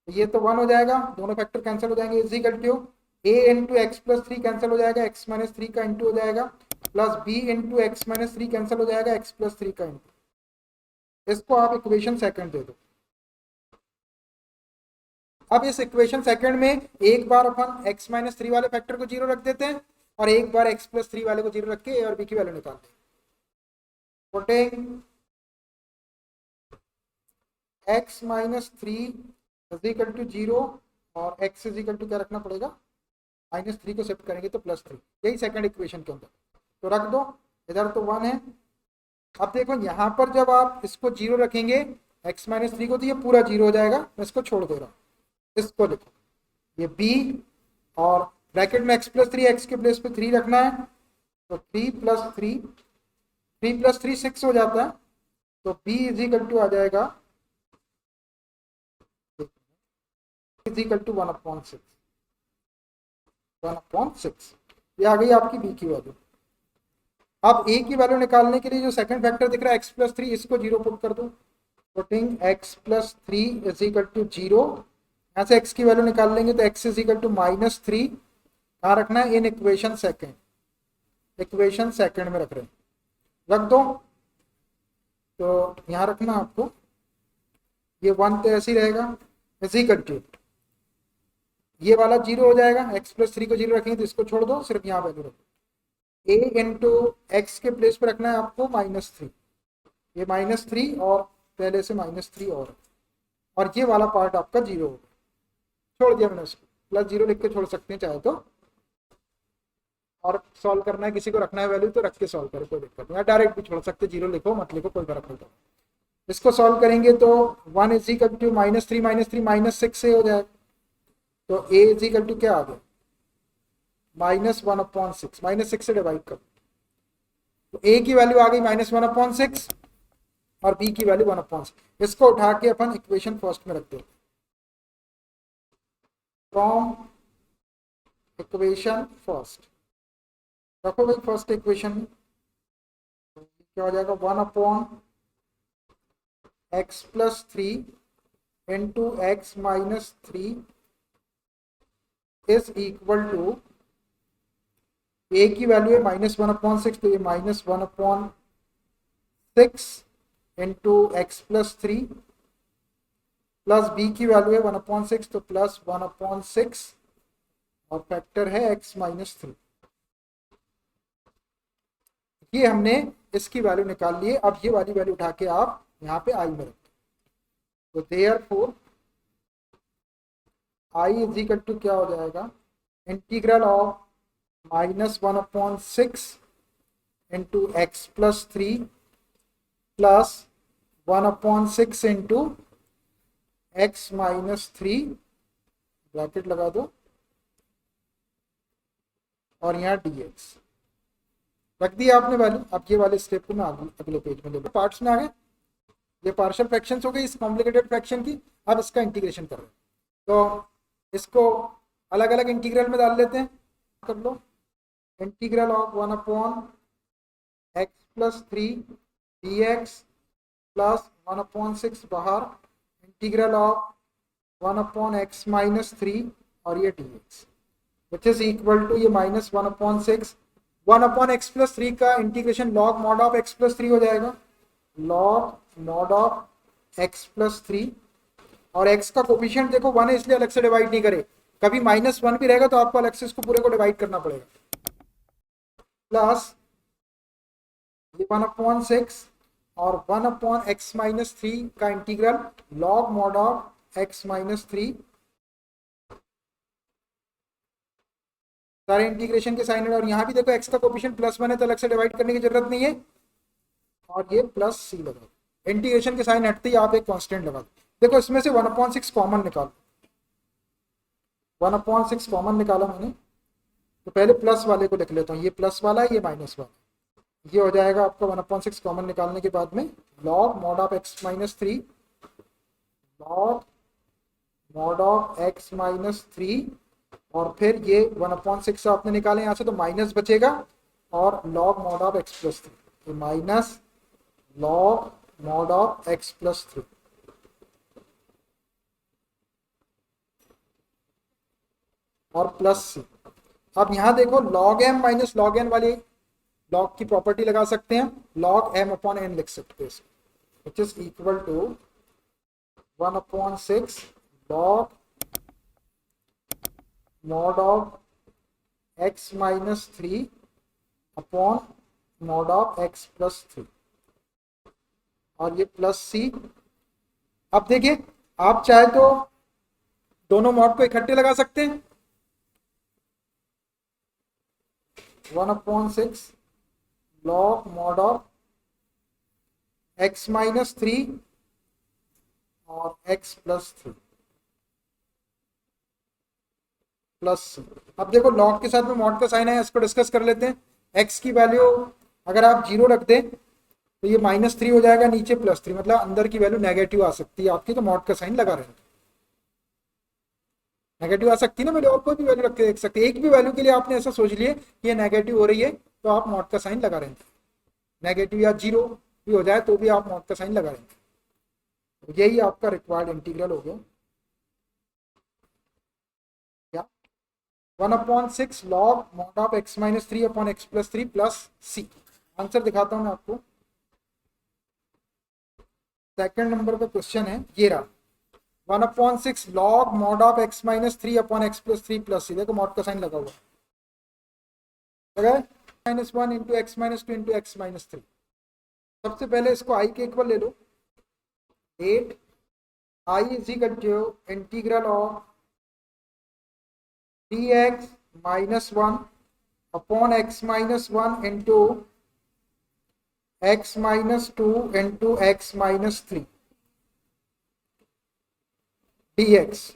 ये तो 1 हो जाएगा, दोनों फैक्टर कैंसिल हो जाएंगे, is equal to a into x plus 3 cancel हो जाएगा, x माइनस 3 का इंटू हो जाएगा, plus b into x minus 3 cancel हो जाएगा, x प्लस 3 का इंटू, इसको आप इक्वेशन सेकंड दे दो। अब इस इक्वेशन सेकंड में एक बार अपन x माइनस 3 वाले फैक्टर को 0 रख देते हैं और एक बार x प्लस 3 वाले को 0 रख के a और b की वैल्यू निकालते हैं। Putting x minus 3 is equal to 0 और x इज इक्वल टू क्या रखना पड़ेगा, माइनस 3 को शिफ्ट करेंगे तो प्लस 3, यही सेकंड इक्वेशन के अंदर, तो रख दो, इधर तो 1 है। अब देखो यहाँ पर जब आप इसको 0 रखेंगे x माइनस 3 को, तो ये पूरा 0 हो जाएगा, मैं इसको छोड़ दे रहा हूँ, इसको लिखो ये b और ब्रैकेट में x प्लस 3, x के प्लेस पे 3 रखना है, तो 3 प्लस 3, 3 प्लस 3 6 हो जाता है, तो b इज इक्वल टू आ जाएगा इज इक्वल टू 1/6, 1/6, ये आ गई आपकी b की वैल्यू। अब a की वैल्यू निकालने के लिए जो सेकंड फैक्टर दिख रहा है x प्लस 3, इसको 0 पुट कर दो, putting x plus 3 is equal to 0, यहाँ से x की वैल्यू निकाल लेंगे तो x is equal to minus 3, कहाँ रखना है, in equation second, equation second में रख रहे हैं, रख दो, तो यहाँ रखना आपको, ये 1 तो ऐसे ही रहेगा, इज इक्वल टू ये वाला 0 हो जाएगा, x प्लस 3 को 0 रखेंगे तो इसको छोड़ दो, सिर्फ यहाँ वैल्यू रखो, a इंटू एक्स के प्लेस पे रखना है आपको माइनस 3, ये माइनस 3 और पहले से माइनस 3 और ये वाला पार्ट आपका 0 होगा, छोड़ दिया मैंने उसको, प्लस 0 लिख के छोड़ सकते हैं चाहे तो, और सॉल्व करना है, किसी को रखना है वैल्यू तो रख के सॉल्व करो, कोई दिक्कत नहीं, या डायरेक्ट भी छोड़ सकते, 0 लिखो मत लिखो कोई फर्क नहीं पड़ता। इसको सॉल्व करेंगे तो 1 is equal to minus 3 minus 6 से हो जाएगा, तो a इज इक्वल टू क्या आ गया, -1/6, -6 से डिवाइड करो, तो a की वैल्यू आ गई -1/6 और b की वैल्यू 1/6, इसको उठा के अपन इक्वेशन फर्स्ट में रखते हैं, फ्रॉम इक्वेशन फर्स्ट रखो भाई, फर्स्ट इक्वेशन में क्या हो जाएगा, 1/x plus 3 into x minus 3 is equal to, a की वैल्यू है -1/6, तो ये -1/6 into x plus 3 plus b की वैल्यू है 1/6, तो प्लस 1/6 और फैक्टर है x माइनस 3, ये हमने इसकी वैल्यू निकाल ली है। अब ये वाली वैल्यू उठा के आप यहाँ पे i में रखते, तो therefore i is equal to क्या हो जाएगा, integral of -1/6 into x plus 3 plus 1/6 into x minus 3, bracket लगा दो और यहाँ dx रख दिया आपने वैल्यू। अब ये वाले स्टेप को मैं अगले पेज में ले लूँ, पार्ट्स में आ गए, ये पार्शियल फ्रैक्शंस हो गई इस कॉम्प्लिकेटेड फ्रैक्शन की। अब इसका इंटीग्रेशन कर रहे हैं, तो इसको अलग अलग इंटीग्रल में डाल लेते हैं, कर लो, integral of 1/x+3 dx plus 1/6 बाहर, इंटीग्रल ऑफ 1/x-3 और ये dx which is equal to ये -1/6 1/x+3 का integration log mod of x+3 हो जाएगा, लॉग मॉड ऑफ x+3 और x का कोफिशिएंट देखो 1 है इसलिए अलग से डिवाइड नहीं करे, कभी -1 भी रहेगा तो आपको अलग से इसको पूरे को डिवाइड करना पड़ेगा, प्लस ये 1/6 और 1/x-3 का integral log mod of x-3 सारे इंटीग्रेशन के साइन, और यहाँ भी देखो x का कोफिशिएंट +1 है तो अलग से डिवाइड करने की जरूरत नहीं है, और ये +c लगा, इंटीग्रेशन के साइन हटते ही आप एक कांस्टेंट लगा दो। देखो इसमें से 1/6 कॉमन निकालो, 1/6 कॉमन निकाला मैंने, तो पहले प्लस वाले को लिख लेता हूँ, ये प्लस वाला है ये माइनस वाला, ये हो जाएगा आपका 1/6 कॉमन निकालने के बाद में log mod of x-3 log mod of x-3 और फिर ये 1/6 आपने निकाले यहाँ से तो माइनस बचेगा और लॉग मॉड ऑफ x+3 तो minus log mod of x+3 और प्लस सी। अब यहाँ देखो log m minus log n वाली लॉग की प्रॉपर्टी लगा सकते हैं, log m/n लिख सकते हैं which is equal to 1/6 log mod of x-3 upon mod of x+3 और ये प्लस सी। अब देखिए आप चाहे तो दोनों मॉड को इकट्ठे लगा सकते हैं, 1/6 log mod of x-3 और x+3 प्लस सी। अब देखो लॉग के साथ में मॉड का साइन है, इसको डिस्कस कर लेते हैं। x की वैल्यू अगर आप 0 रख दें तो ये -3 हो जाएगा, नीचे +3 मतलब अंदर की वैल्यू नेगेटिव आ सकती है आपकी, तो मॉड का साइन लगा रहेगा, नेगेटिव आ सकती है ना, मेरे और कोई भी वैल्यू रख के देख सकते हैं, एक भी वैल्यू के लिए आपने ऐसा सोच लिए कि ये नेगेटिव हो रही है तो आप मॉड का साइन लगा रहे हैं, नेगेटिव या 0 भी हो जाए तो भी आप मॉड का साइन लगा रहे हैं, तो यही आपका रिक्वायर्ड इंटीग्रल हो गया क्या 1/6 log mod of x-3 upon x+3 plus C. Answer दिखाता हूं मैं आपको, सेकंड नंबर का क्वेश्चन है ये रहा, 1/6 log mod of x-3 upon x+3 plus c. देखो मॉड का साइन लगा हुआ लगा -1 इंटू x-2 इंटू x-3। सबसे पहले इसको i के इक्वल ले लो, 8 i is equal to integral of dx-1 upon x-1 into x-2 into x-3 dx।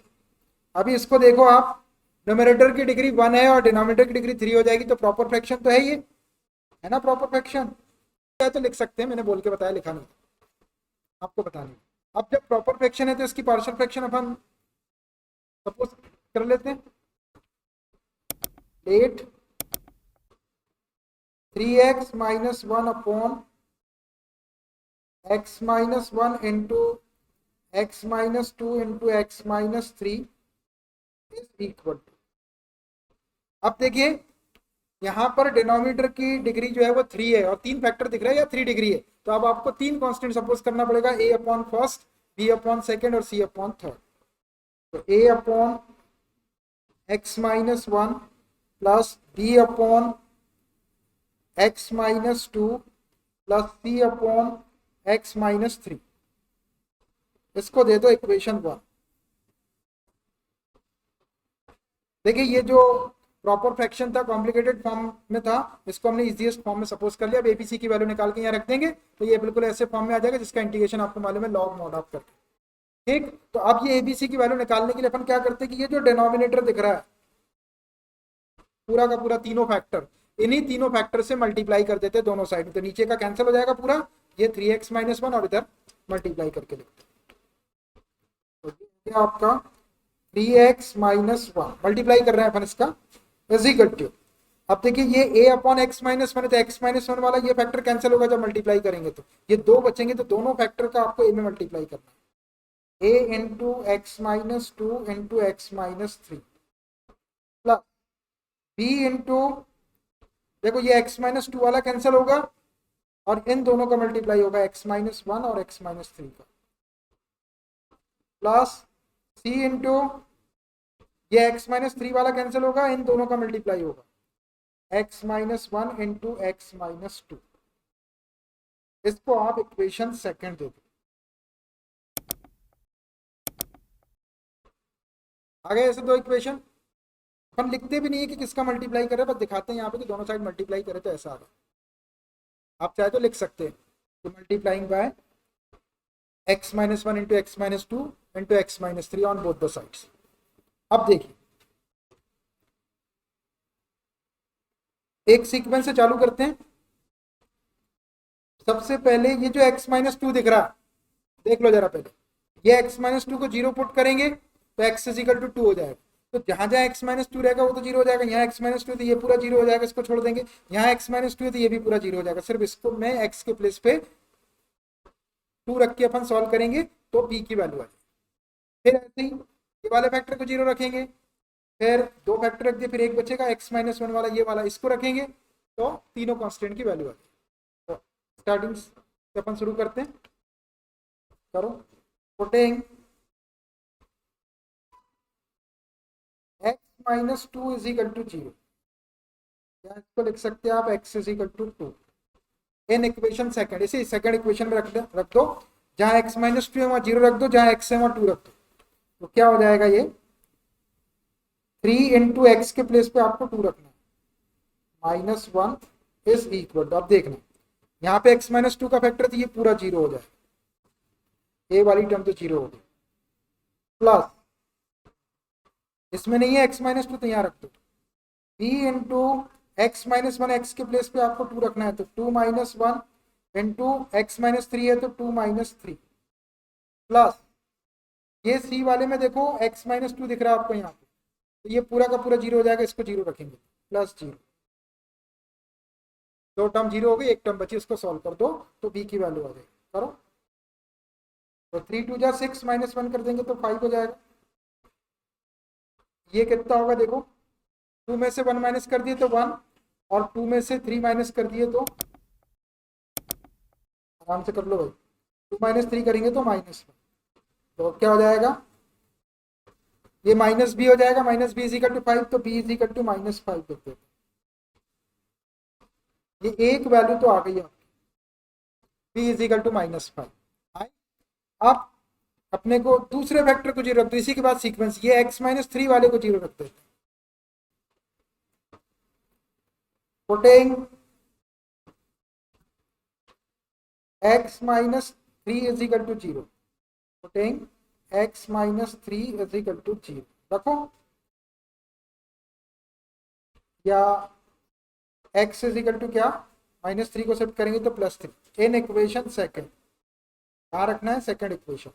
अभी इसको देखो आप, न्यूमरेटर की डिग्री 1 है और डिनोमिनेटर की डिग्री 3 हो जाएगी, तो प्रॉपर फ्रैक्शन तो है ये, है ना प्रॉपर फ्रैक्शन, तो लिख सकते हैं, मैंने बोल के बताया, लिखा नहीं आपको बताने। अब जब प्रॉपर फ्रैक्शन है तो इसकी पार्शियल फ्रैक्शन अपन सपोज कर लेते हैं, 8 3x minus 1 upon x-1 into x-2 into x-3 is equal to. अब देखिए यहाँ पर डिनोमिनेटर की डिग्री जो है वो 3 है और 3 फैक्टर दिख रहा है या 3 डिग्री है, तो अब आपको 3 कांस्टेंट सपोज करना पड़ेगा, a upon first, b upon second और c अपॉन थर्ड। तो a upon x-1 plus b upon x-2 plus c upon x-3, इसको दे दो इक्वेशन 1। देखिए ये जो प्रॉपर फ्रैक्शन था कॉम्प्लिकेटेड फॉर्म में था, इसको हमने इजीएस्ट फॉर्म में सपोज कर लिया। अब एबीसी की वैल्यू निकाल के यहाँ रख देंगे तो ये बिल्कुल ऐसे फॉर्म में आ जाएगा जिसका इंटीग्रेशन आपको मालूम है लॉग मॉड ऑफ करके, ठीक। तो अब ये एबीसी की वैल्यू निकालने के लिए अपन क्या करते हैं कि ये जो डिनोमिनेटर दिख रहा है पूरा का पूरा तीनों फैक्टर, इन्हीं तीनों फैक्टर से मल्टीप्लाई कर देते हैं दोनों साइड, तो नीचे का कैंसिल हो जाएगा पूरा, ये 3x-1 और इधर मल्टीप्लाई करके लिखते हैं, तो आपका 3x-1 मल्टीप्लाई कर रहे हैं अपन इसका इज इक्वल टू अब देखिए ये a upon x minus one है, तो एक्स माइनस वन वाला ये फैक्टर कैंसिल होगा जब मल्टीप्लाई करेंगे, तो ये दो बचेंगे, तो दोनों फैक्टर का आपको a में मल्टीप्लाई करना है। a into x minus two into x minus three plus b into, देखो ये x माइनस टू वाला कैंसिल होगा और इन दोनों का मल्टीप्लाई होगा x माइनस वन और x माइनस थ्री का, प्लस c इंटू, ये x माइनस थ्री वाला कैंसिल होगा, इन दोनों का मल्टीप्लाई होगा x minus one into x minus to. इसको आप इक्वेशन सेकंड दे दो। आ गए ऐसे दो इक्वेशन। हम लिखते भी नहीं है कि किसका मल्टीप्लाई करे, बस दिखाते हैं यहाँ पे कि दोनों साइड मल्टीप्लाई करे तो ऐसा आ गया। आप चाहे तो लिख सकते हैं तो multiplying by x minus one into x minus two into x minus three on both the sides. अब देखिए एक सीक्वेंस से चालू करते हैं। सबसे पहले ये जो x माइनस टू दिख रहा है, देख लो जरा पहले, ये x माइनस टू को जीरो पुट करेंगे तो x is equal to two हो जाएगा। तो जहां जहां x माइनस टू रहेगा वो तो जीरो हो जाएगा, यहाँ x माइनस टू तो ये पूरा जीरो हो जाएगा, इसको छोड़ देंगे। यहाँ x माइनस टू तो ये भी पूरा जीरो हो जाएगा, सिर्फ इसको मैं x के प्लेस पे टू रख के अपन सॉल्व करेंगे तो b की वैल्यू आ जाएगी। फिर ऐसे ही ये वाले फैक्टर को जीरो रखेंगे, फिर दो फैक्टर रख दिए, फिर एक बचेगा x माइनस वन वाला, ये वाला इसको रखेंगे तो तीनों कांस्टेंट की वैल्यू आ जाएगी। तो स्टार्टिंग से अपन शुरू करते हैं, करो putting x minus two is equal to zero, या इसको लिख सकते हैं आप x is equal to two in equation second. इसे सेकंड इक्वेशन में रख दो, जहां x माइनस टू है वहां जीरो रख दो, जहां x है वहां टू रख दो, तो क्या हो जाएगा ये थ्री इंटू एक्स के प्लेस पे आपको टू रखना है, minus one is equal to, अब देखना यहाँ पे x माइनस टू का फैक्टर तो ये पूरा जीरो हो जाएगा, ए वाली टर्म तो जीरो हो गई, प्लस इसमें नहीं है x माइनस टू तो यहाँ रख दो, b into x minus one, X के प्लेस पे आपको टू रखना है तो two minus one into x minus three है तो टू माइनस थ्री, प्लस ये c वाले में देखो x माइनस टू दिख रहा है आपको यहाँ पे, तो ये पूरा का पूरा जीरो हो जाएगा, इसको जीरो रखेंगे प्लस जीरो, दो टर्म जीरो हो गई, एक टर्म बची, उसको सॉल्व कर दो तो b की वैल्यू आ जाएगी। करो तो थ्री टू जा सिक्स, माइनस वन कर देंगे तो फाइव हो जाएगा। ये कितना होगा देखो, टू में से वन माइनस कर दिए तो वन, और टू में से थ्री माइनस कर दिए तो, आराम से कर लो भाई, टू माइनस थ्री करेंगे तो माइनस वन, तो क्या हो जाएगा, ये माइनस बी हो जाएगा, minus b is equal to five, तो B is equal to minus five करते हैं। ये एक वैल्यू तो आ गई आपकी, b is equal to minus five. अब अपने को दूसरे वेक्टर को जीरो रख दो, इसी के बाद सीक्वेंस ये एक्स माइनस थ्री वाले को जीरो रख देते हैं, putting x minus three is equal to zero, putting x minus three is equal to zero रखो, या x इज इक्वल टू क्या, माइनस थ्री को शिफ्ट करेंगे तो plus three in equation second. कहाँ रखना है, सेकंड इक्वेशन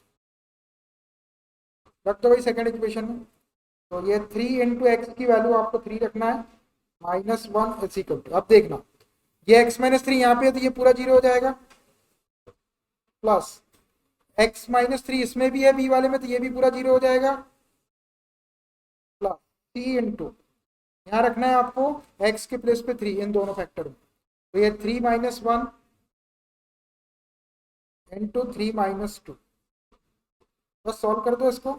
रख दो भाई सेकंड इक्वेशन में। तो ये थ्री इंटू एक्स की वैल्यू आपको थ्री रखना है, minus one is equal to, अब देखना ये x माइनस थ्री यहाँ पे है तो ये पूरा जीरो हो जाएगा, प्लस x माइनस थ्री इसमें भी है b वाले में तो ये भी पूरा जीरो हो जाएगा, प्लस सी इंटू यहाँ रखना है आपको x के प्लेस पे थ्री इन दोनों फैक्टर में, तो ये three minus one into three minus two, बस सॉल्व कर दो इसको।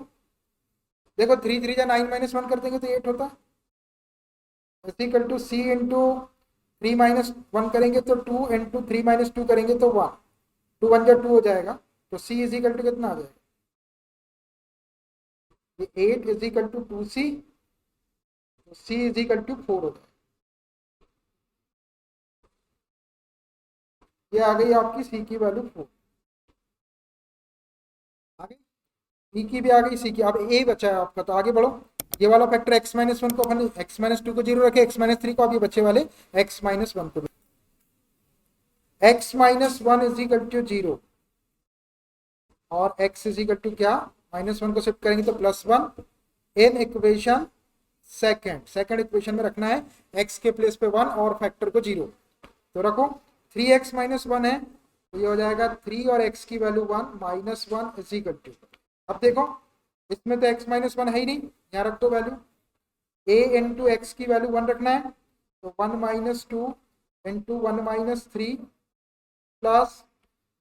देखो थ्री थ्री या नाइन माइनस वन कर देंगे तो एट होता है, equal to C into three minus one करेंगे तो two into three minus two करेंगे तो वन, टू वन जा टू हो जाएगा, तो सी इज इक्वल टू कितना आ जाएगा, ये eight is equal to two c, तो c is equal to four हो जाएगा। ये आ गई आपकी सी की वैल्यू फोर, आगे ई की भी आ गई, सी की, अब ए बचा है आपका, तो आगे बढ़ो। ये वाला फैक्टर x माइनस वन को अपन x माइनस टू को जीरो रखे, x माइनस थ्री को, अब ये बच्चे वाले x माइनस वन को, x minus one is equal to zero और x इज इक्वल टू क्या, माइनस वन को शिफ्ट करेंगे तो plus one in equation second equation में रखना है x के प्लेस पे 1 और फैक्टर को 0। तो रखो 3x माइनस 1 है, तो ये हो जाएगा 3 और x की value 1 minus 1 is equal to, अब देखो इसमें तो x माइनस 1 है ही नहीं, यहाँ रख दो वैल्यू, a इंटू एक्स की वैल्यू 1 रखना है, तो 1 माइनस 2 इंटू 1 माइनस 3 प्लस,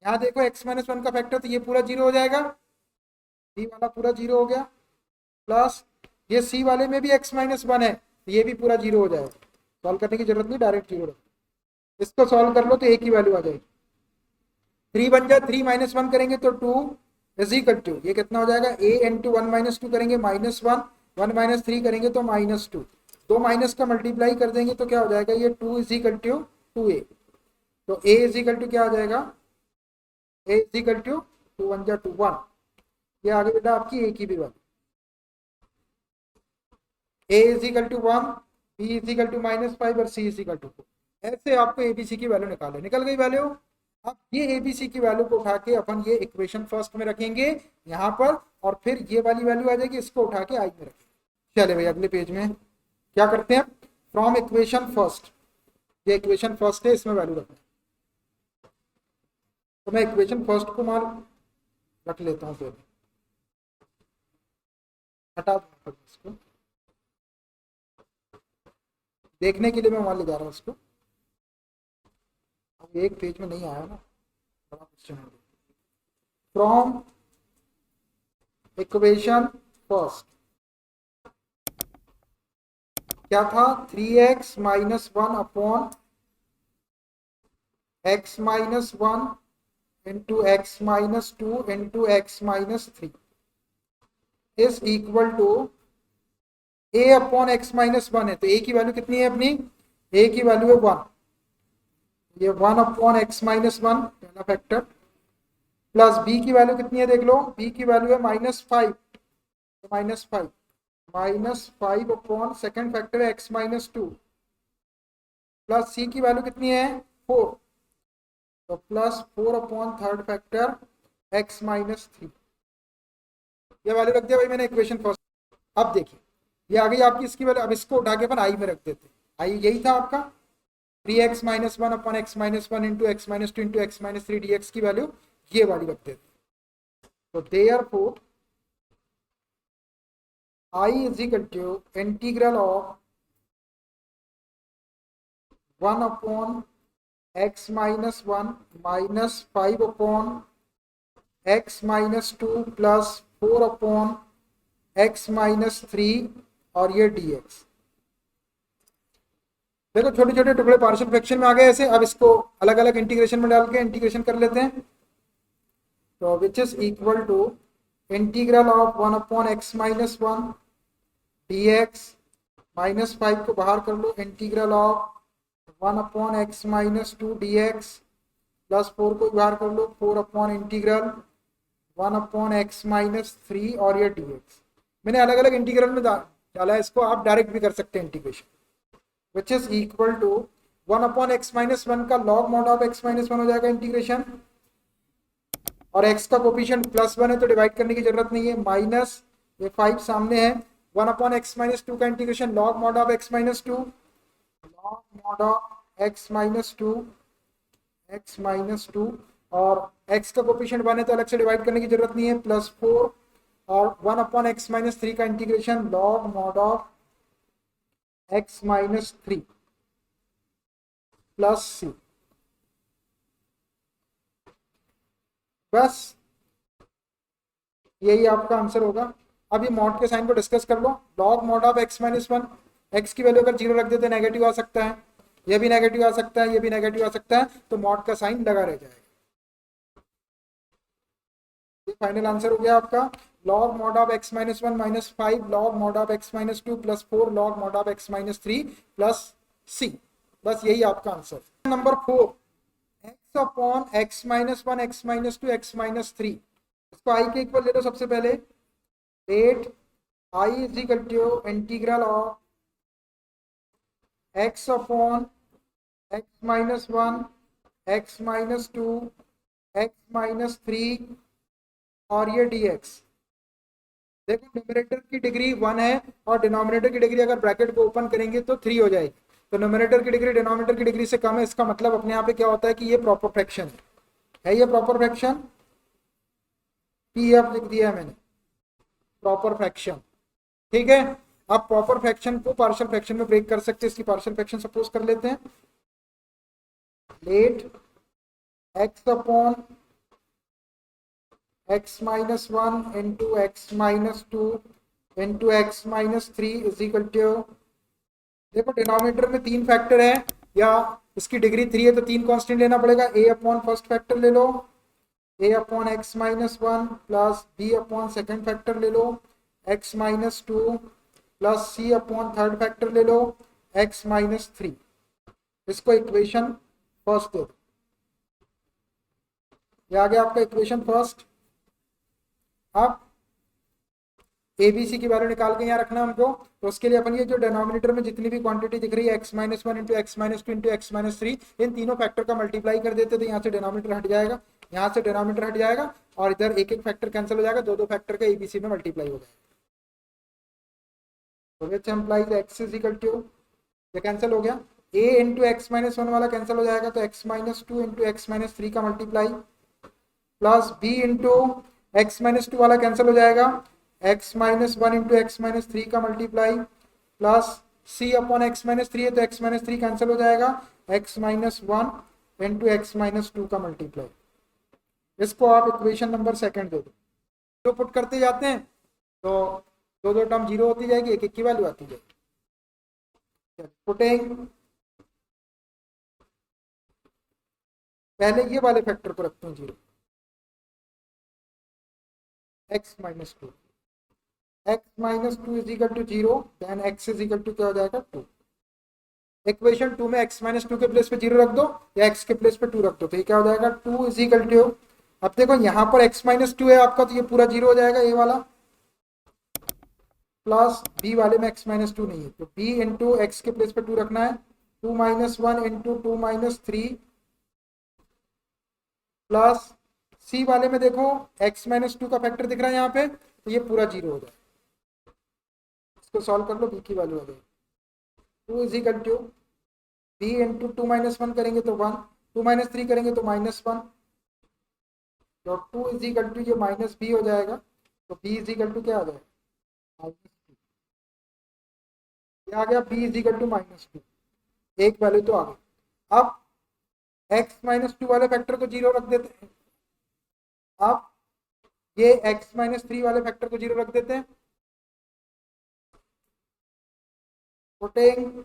यहाँ देखो x माइनस 1 का फैक्टर तो ये पूरा 0 हो जाएगा, c वाला पूरा 0 हो गया, प्लस ये c वाले में भी x माइनस 1 है, तो ये भी पूरा 0 हो जाएगा। सॉल्व करने की जरूरत नहीं, डायरेक्ट 0 रखो, इसको सॉल्व कर लो तो a की वैल्यू आ जाएगी, 3 बन जाए, 3 माइनस 1 करेंगे तो 2 इज इक्वल टू, ये कितना हो जाएगा, a इंटू 1 माइनस 2 करेंगे माइनस 1, 1 माइनस 3 करेंगे तो माइनस 2, दो माइनस का मल्टीप्लाई कर देंगे तो क्या हो जाएगा, ये 2 इज इक्वल टू 2a, तो a इज इक्वल टू क्या आ जाएगा, a इज इक्वल टू 2 1 जा 2 1, ये आगे बेटा आपकी a की भी value, a is equal to 1, b is equal to minus 5 और c इज इक्वल टू 4। ऐसे आपको एबीसी की वैल्यू निकालो, निकल गई वैल्यू। अब ये एबीसी की वैल्यू को उठा के अपन ये इक्वेशन फर्स्ट में रखेंगे यहाँ पर, और फिर ये वाली वैल्यू आ जाएगी, इसको उठा के आई में रखेंगे। चले भाई अगले पेज में क्या करते हैं, फ्रॉम इक्वेशन फर्स्ट, ये इक्वेशन फर्स्ट है, इसमें वैल्यू रखना है, तो मैं इक्वेशन फर्स्ट को मान रख लेता हूँ, पहले हटा दूँ इसको, देखने के लिए मैं वहां ले जा रहा हूँ इसको, अब एक पेज में नहीं आया ना, बड़ा क्वेश्चन है। फ्रॉम इक्वेशन फर्स्ट क्या था, 3x minus 1 upon x minus 1 into x minus 2 into x minus 3 is equal to a upon x minus 1 है, तो a की वैल्यू कितनी है अपनी, a की वैल्यू है 1, ये 1 अपॉन एक्स माइनस 1 पहला फैक्टर, प्लस b की वैल्यू कितनी है देख लो, b की वैल्यू है माइनस 5, तो माइनस 5 अपॉन सेकेंड फैक्टर है x माइनस 2, प्लस c की वैल्यू कितनी है 4, तो plus 4 upon third factor x minus 3, ये वैल्यू रख दिया भाई मैंने इक्वेशन फर्स्ट। अब देखिए ये आ गई आपकी इसकी वैल्यू, अब इसको उठा के अपन आई में रख देते, आई यही था आपका 3x minus 1 upon x minus 1 into x minus 2 into x minus 3 dx की वैल्यू ये वाली रख देते, तो therefore I is equal to integral of 1 upon x minus 1 minus 5 upon x minus 2 plus 4 upon x minus 3 और ये dx। देखो छोटे छोटे टुकड़े पार्शियल फ्रैक्शन में आ गए ऐसे, अब इसको अलग अलग इंटीग्रेशन में डाल के इंटीग्रेशन कर लेते हैं, तो which is equal to integral of 1 upon x minus 1 dx, minus 5 को बाहर कर लो, integral of 1 upon x minus 2 dx, plus 4 को बाहर कर लो, 4 upon integral 1 upon x minus 3 और ये dx। मैंने अलग अलग इंटीग्रल में डाला है, इसको आप डायरेक्ट भी कर सकते हैं integration, which is equal to 1 upon x minus 1 का log mod of x minus 1 हो जाएगा इंटीग्रेशन, और x का कोफिशिएंट प्लस 1 है तो डिवाइड करने की जरूरत नहीं है, माइनस ये 5 सामने है, 1 अपॉन एक्स माइनस 2 का integration log mod of x minus 2, log mod of x minus 2 x minus 2, और x का कोफिशिएंट 1 है तो अलग से डिवाइड करने की जरूरत नहीं है, प्लस 4, और 1 अपॉन एक्स माइनस 3 का integration log mod of x minus 3 plus c, बस यही आपका आंसर होगा। अब ये मॉड के साइन को डिस्कस कर लो, log mod of x minus 1, x की वैल्यू अगर 0 रख देते नेगेटिव आ सकता है, ये भी नेगेटिव आ सकता है, ये भी नेगेटिव आ सकता है, तो मॉड का साइन लगा रह जाएगा। ये फाइनल आंसर हो गया आपका, log mod of x minus 1 minus 5 log mod of x minus 2 plus 4 log mod of x minus 3 plus c, बस यही आपका answer. Number 4, x upon x minus 1 x minus 2 x minus 3, इसको i के equal ले लो सबसे पहले, 8 i is equal to integral of x upon x minus 1 x minus 2 x minus 3 और ये dx, देखो न्यूमरेटर की डिग्री 1 है और डिनोमिनेटर की डिग्री अगर ब्रैकेट को ओपन करेंगे तो 3 हो जाएगी। तो न्यूमरेटर की डिग्री डिनोमिनेटर की डिग्री से कम है, इसका मतलब अपने यहाँ पे क्या होता है कि ये प्रॉपर फ्रैक्शन है। ये प्रॉपर फ्रैक्शन, पी एफ लिख दिया है मैंने, प्रॉपर फ्रैक्शन। ठीक है, आप प्रॉपर फ्रैक्शन को पार्शियल फ्रैक्शन में ब्रेक कर सकते हैं। इसकी पार्शियल फ्रैक्शन सपोज कर लेते हैं, let x upon x minus 1 into x minus 2 into x minus 3 is equal to, देखो डिनोमिनेटर में 3 फैक्टर है या इसकी डिग्री 3 है तो 3 कांस्टेंट लेना पड़ेगा। a अपॉन फर्स्ट फैक्टर ले लो, a upon x minus 1 plus b upon second factor ले लो, x minus 2 plus c upon third factor ले लो, x माइनस 3। इसको इक्वेशन फर्स्ट दे दो। ये आ गया आपका इक्वेशन फर्स्ट। अब एबीसी की वैल्यू निकाल के यहाँ रखना हमको, तो उसके लिए अपन ये जो डिनोमिनेटर में जितनी भी क्वांटिटी दिख रही है x minus 1 into x minus 2 into x minus 3, इन तीनों फैक्टर का मल्टीप्लाई कर देते, तो यहाँ से डिनोमिनेटर हट जाएगा, यहाँ से डिनोमिनेटर हट जाएगा और इधर एक एक फैक्टर कैंसिल हो जाएगा, दो दो फैक्टर का एबीसी में मल्टीप्लाई हो जाएगा। तो which implies x is equal to, ये कैंसिल हो गया, a इंटू एक्स माइनस 1 वाला कैंसिल हो जाएगा, तो x minus 2 into x minus 3 का multiply plus b into x minus 2 वाला कैंसिल हो जाएगा, x minus 1 into x minus 3 का multiply plus c upon x minus 3 है तो x माइनस 3 कैंसिल हो जाएगा, x minus 1 into x minus 2 का मल्टीप्लाई। इसको आप इक्वेशन नंबर सेकंड दे दो, तो पुट करते जाते हैं तो दो दो टर्म जीरो होती जाएगी, एक एक की वैल्यू आती जाएगी। पुटिंग पहले ये वाले फैक्टर को रखते हैं zero, x minus 2, x minus 2 is equal to zero, then x is equal to क्या हो जाएगा 2। इक्वेशन 2 में x माइनस 2 के प्लेस पे जीरो रख दो या x के प्लेस पे 2 रख दो, तो ये क्या हो जाएगा 2 इज इक्वल टू, अब देखो यहाँ पर x माइनस 2 है आपका तो ये पूरा जीरो हो जाएगा ये वाला, प्लस b वाले में x माइनस 2 नहीं है तो b इंटू एक्स के प्लेस पे 2 रखना है, 2 minus 1 into 2 minus 3 plus c वाले में देखो x माइनस 2 का फैक्टर दिख रहा है यहाँ पे, तो ये पूरा जीरो हो जाएगा। इसको सॉल्व कर लो, b की वैल्यू आ जाएगी 2 is equal to b into 2 minus 1 करेंगे तो 1, 2 माइनस 3 करेंगे तो माइनस 1, तो 2 इज इक्वल टू ये माइनस b हो जाएगा, तो b इज इक्वल टू क्या आ जाएगा माइनस 2, ये आ गया b is equal to minus 2, एक वैल्यू तो आ गई। अब x माइनस 2 वाले फैक्टर को जीरो रख देते हैं, अब ये x माइनस 3 वाले फैक्टर को जीरो रख देते हैं, putting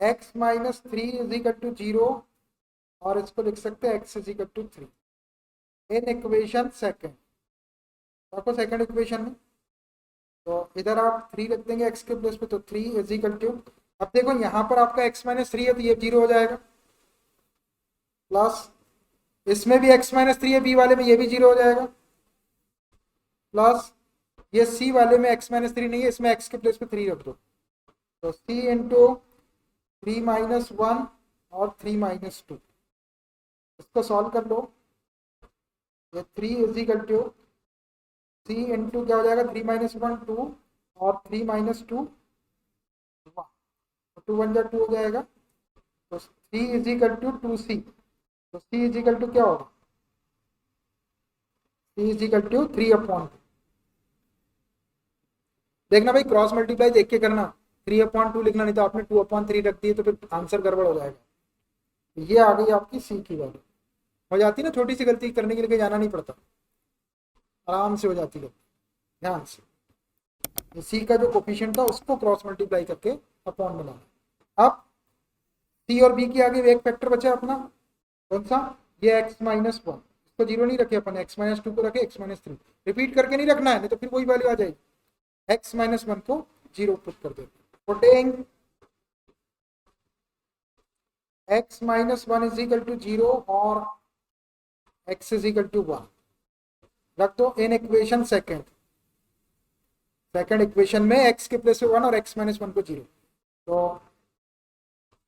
x minus 3 is equal to zero, और इसको लिख सकते हैं x is equal to 3 in equation second. आपको सेकंड इक्वेशन में तो इधर आप 3 रख देंगे x के प्लेस पे, तो 3 इज इक्वल टू, अब देखो यहाँ पर आपका x माइनस 3 है तो ये जीरो हो जाएगा, प्लस इसमें भी x माइनस 3 है, b वाले में ये भी जीरो हो जाएगा, प्लस ये c वाले में x माइनस 3 नहीं है, इसमें x के प्लेस पे 3 रख दो, तो c इंटू 3 माइनस 1 और 3 माइनस 2, इसको सॉल्व कर लो, ये 3 is equal to c into क्या हो जाएगा 3 माइनस 1 2 और 3 माइनस 2 1, तो 2 1 जा 2 हो जाएगा, तो 3 इज इक्वल टू 2c, तो c इज इक्वल टू क्या होगा c is equal to 3 upon, देखना भाई क्रॉस मल्टीप्लाई देख के करना, 3 अपॉन 2 लिखना, नहीं तो आपने 2 अपॉन 3 रख दिए तो फिर आंसर गड़बड़ हो जाएगा। ये आ गई आपकी सी की वैल्यू, हो जाती ना, छोटी सी गलती करने के लिए जाना नहीं पड़ता, आराम से हो जाती है। ध्यान से सी का जो कोफिशिएंट था उसको क्रॉस मल्टीप्लाई करके अपॉन बनाना। अब सी और बी के आगे एक फैक्टर बचा अपना, कौन सा, ये x माइनस 1, इसको जीरो नहीं रखे अपन, x माइनस 2 को रखे x माइनस 3, रिपीट करके नहीं रखना है नहीं तो फिर वही वैल्यू आ जाएगी, x माइनस 1 को जीरो पुट कर देते, putting x minus 1 is equal to zero और x इज इक्वल टू 1 रख दो in equation second. Second equation में x के प्लेस पे 1 और x माइनस 1 को जीरो, तो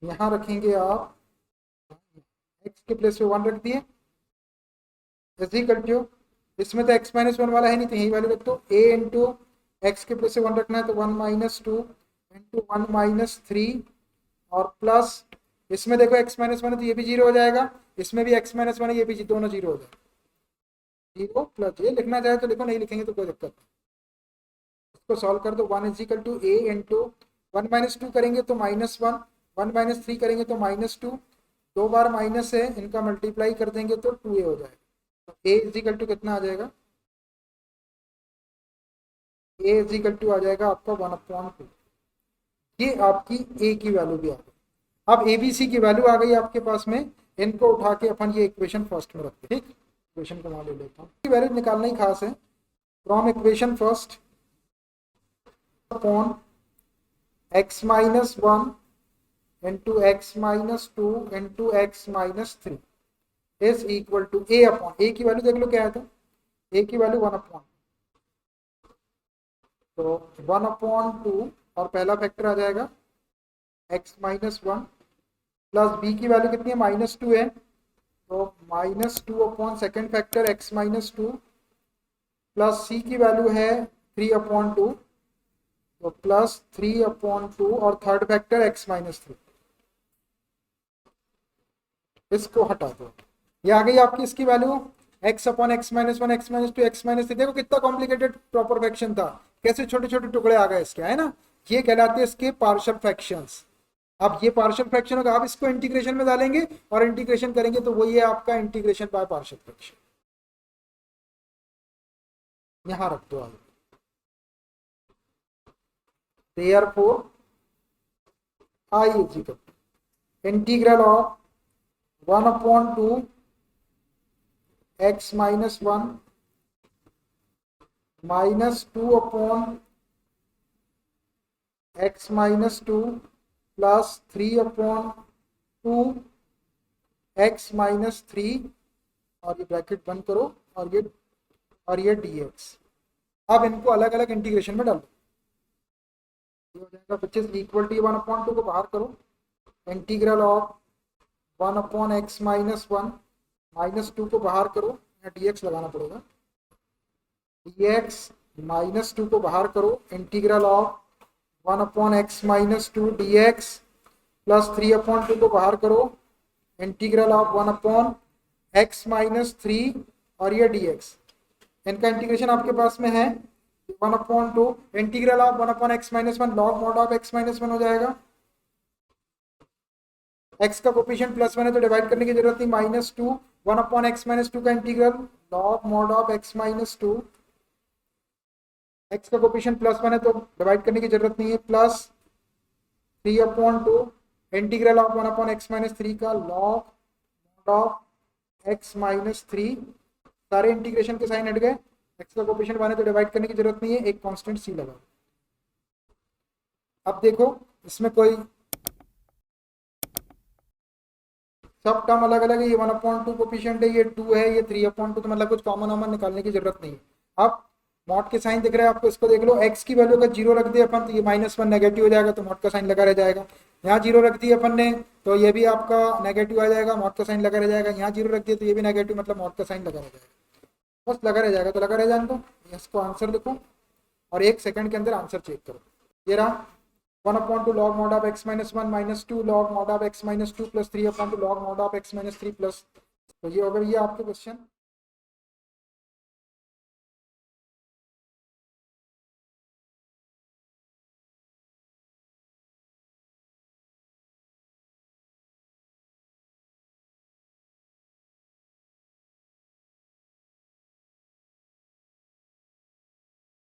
यहां रखेंगे आप x के प्लेस पे 1 रख दिए, इज इक्वल टू इसमें तो x माइनस वन वाला है नहीं, तो यही वैल्यू रख दो। a इंटू एक्स के प्लस से 1 रखना है तो 1 minus two into 1 minus three, और प्लस इसमें देखो x माइनस वन है तो ये भी जीरो हो जाएगा, इसमें भी x माइनस वन है, ये भी दोनों जीरो हो जाएगा। जीरो प्लस ये लिखना चाहे तो लिखो, नहीं लिखेंगे तो कोई दिक्कत नहीं। इसको सॉल्व कर दो। 1 is equal to a into 1 minus two करेंगे तो माइनस वन, 1 माइनस थ्री करेंगे तो माइनस टू, दो बार माइनस है, इनका मल्टीप्लाई कर देंगे तो 2a हो जाएगा। तो a इज इक्वल टू कितना आ जाएगा, a इज इक्वल टू आ जाएगा आपका 1/2। ये आपकी a की वैल्यू भी आ गई। अब ए बी सी की वैल्यू आ गई आपके पास में, इनको उठा के अपन ये इक्वेशन फर्स्ट में रखते हैं। ठीक, इक्वेशन को वहां ले लेता हूँ, वैल्यू निकालना ही खास है। From equation first upon x minus one into x minus two into x minus three is equal to a upon, a की वैल्यू देख लो क्या है, तो a की वैल्यू 1 अपॉन, तो 1/2 और पहला फैक्टर आ जाएगा x minus one, plus b की वैल्यू कितनी है, माइनस टू है, तो minus two upon second factor x minus two, plus c की वैल्यू है 3/2, तो प्लस 3/2 और third factor x minus three. इसको हटा दो, ये आ गई आपकी इसकी value x upon x minus one, x minus to, x minus three. देखो कितना कॉम्प्लिकेटेड प्रॉपर फ्रैक्शन था, कैसे छोटे छोटे टुकड़े आ गए इसके, है ना। ये कहलाते हैं इसके पार्शियल फ्रैक्शंस। अब ये पार्शियल फ्रैक्शन होगा, आप इसको इंटीग्रेशन में डालेंगे और इंटीग्रेशन करेंगे तो वही है आपका इंटीग्रेशन बाय पार्शियल फ्रैक्शन। यहां रख दो आगे, therefore I is equal to integral of 1/2 x minus 1 minus 2 upon x minus 2 plus 3/2 x minus 3, और ये ब्रैकेट बंद करो, और ये dx। अब इनको अलग अलग इंटीग्रेशन में डालो, हो जाएगा विच इज इक्वल टू 1/2 को बाहर करो, integral of 1/x minus one, minus two को बाहर करो, यहाँ dx लगाना पड़ेगा, dx माइनस टू को बाहर करो, integral of 1/x minus to dx, plus 3/2 को बाहर करो, integral of 1/x minus three, और ये dx। इनका इंटीग्रेशन आपके पास में है 1/2, integral of 1/x minus one, log mod of x minus one हो जाएगा। x का कोफिशिएंट प्लस वन है तो डिवाइड करने की जरूरत नहीं, minus two, 1/x minus two का integral log mod of x minus two, x का कोफिशिएंट प्लस वन है तो डिवाइड करने की जरूरत नहीं है, plus 3/2 integral of 1/x minus three का log mod of x minus three. सारे इंटीग्रेशन के साइन हट गए, x का कोफिशिएंट वन है तो डिवाइड करने की जरूरत नहीं है, एक कांस्टेंट c लगा। अब देखो इसमें कोई सब टर्म अलग अलग है, ये 1/2 कोफिशिएंट है, ये 2 है, ये 3/2, तो मतलब कुछ कॉमन कॉमन निकालने की जरूरत नहीं है। अब मॉड के साइन दिख रहा है आपको, इसको देख लो, x की वैल्यू अगर जीरो रख दिए अपन तो ये -1 नेगेटिव हो जाएगा, तो मॉड का साइन लगा रह जाएगा। यहाँ जीरो रख दिए अपन ने तो ये भी आपका नेगेटिव आ जाएगा, मॉड का साइन लगा रह जाएगा। यहाँ जीरो रख दिए तो ये भी नेगेटिव, मतलब मॉड का साइन लगा रह जाएगा। बस लगा रह जाएगा तो लगा रह जाने दो, इसको आंसर लिखो और 1 सेकंड के अंदर आंसर चेक करो। ये रहा 1/2 log mod of x minus 1 minus 2 log mod of x minus 2 plus 3/2 log mod of x minus 3 plus, तो ये होगा ये आपके क्वेश्चन।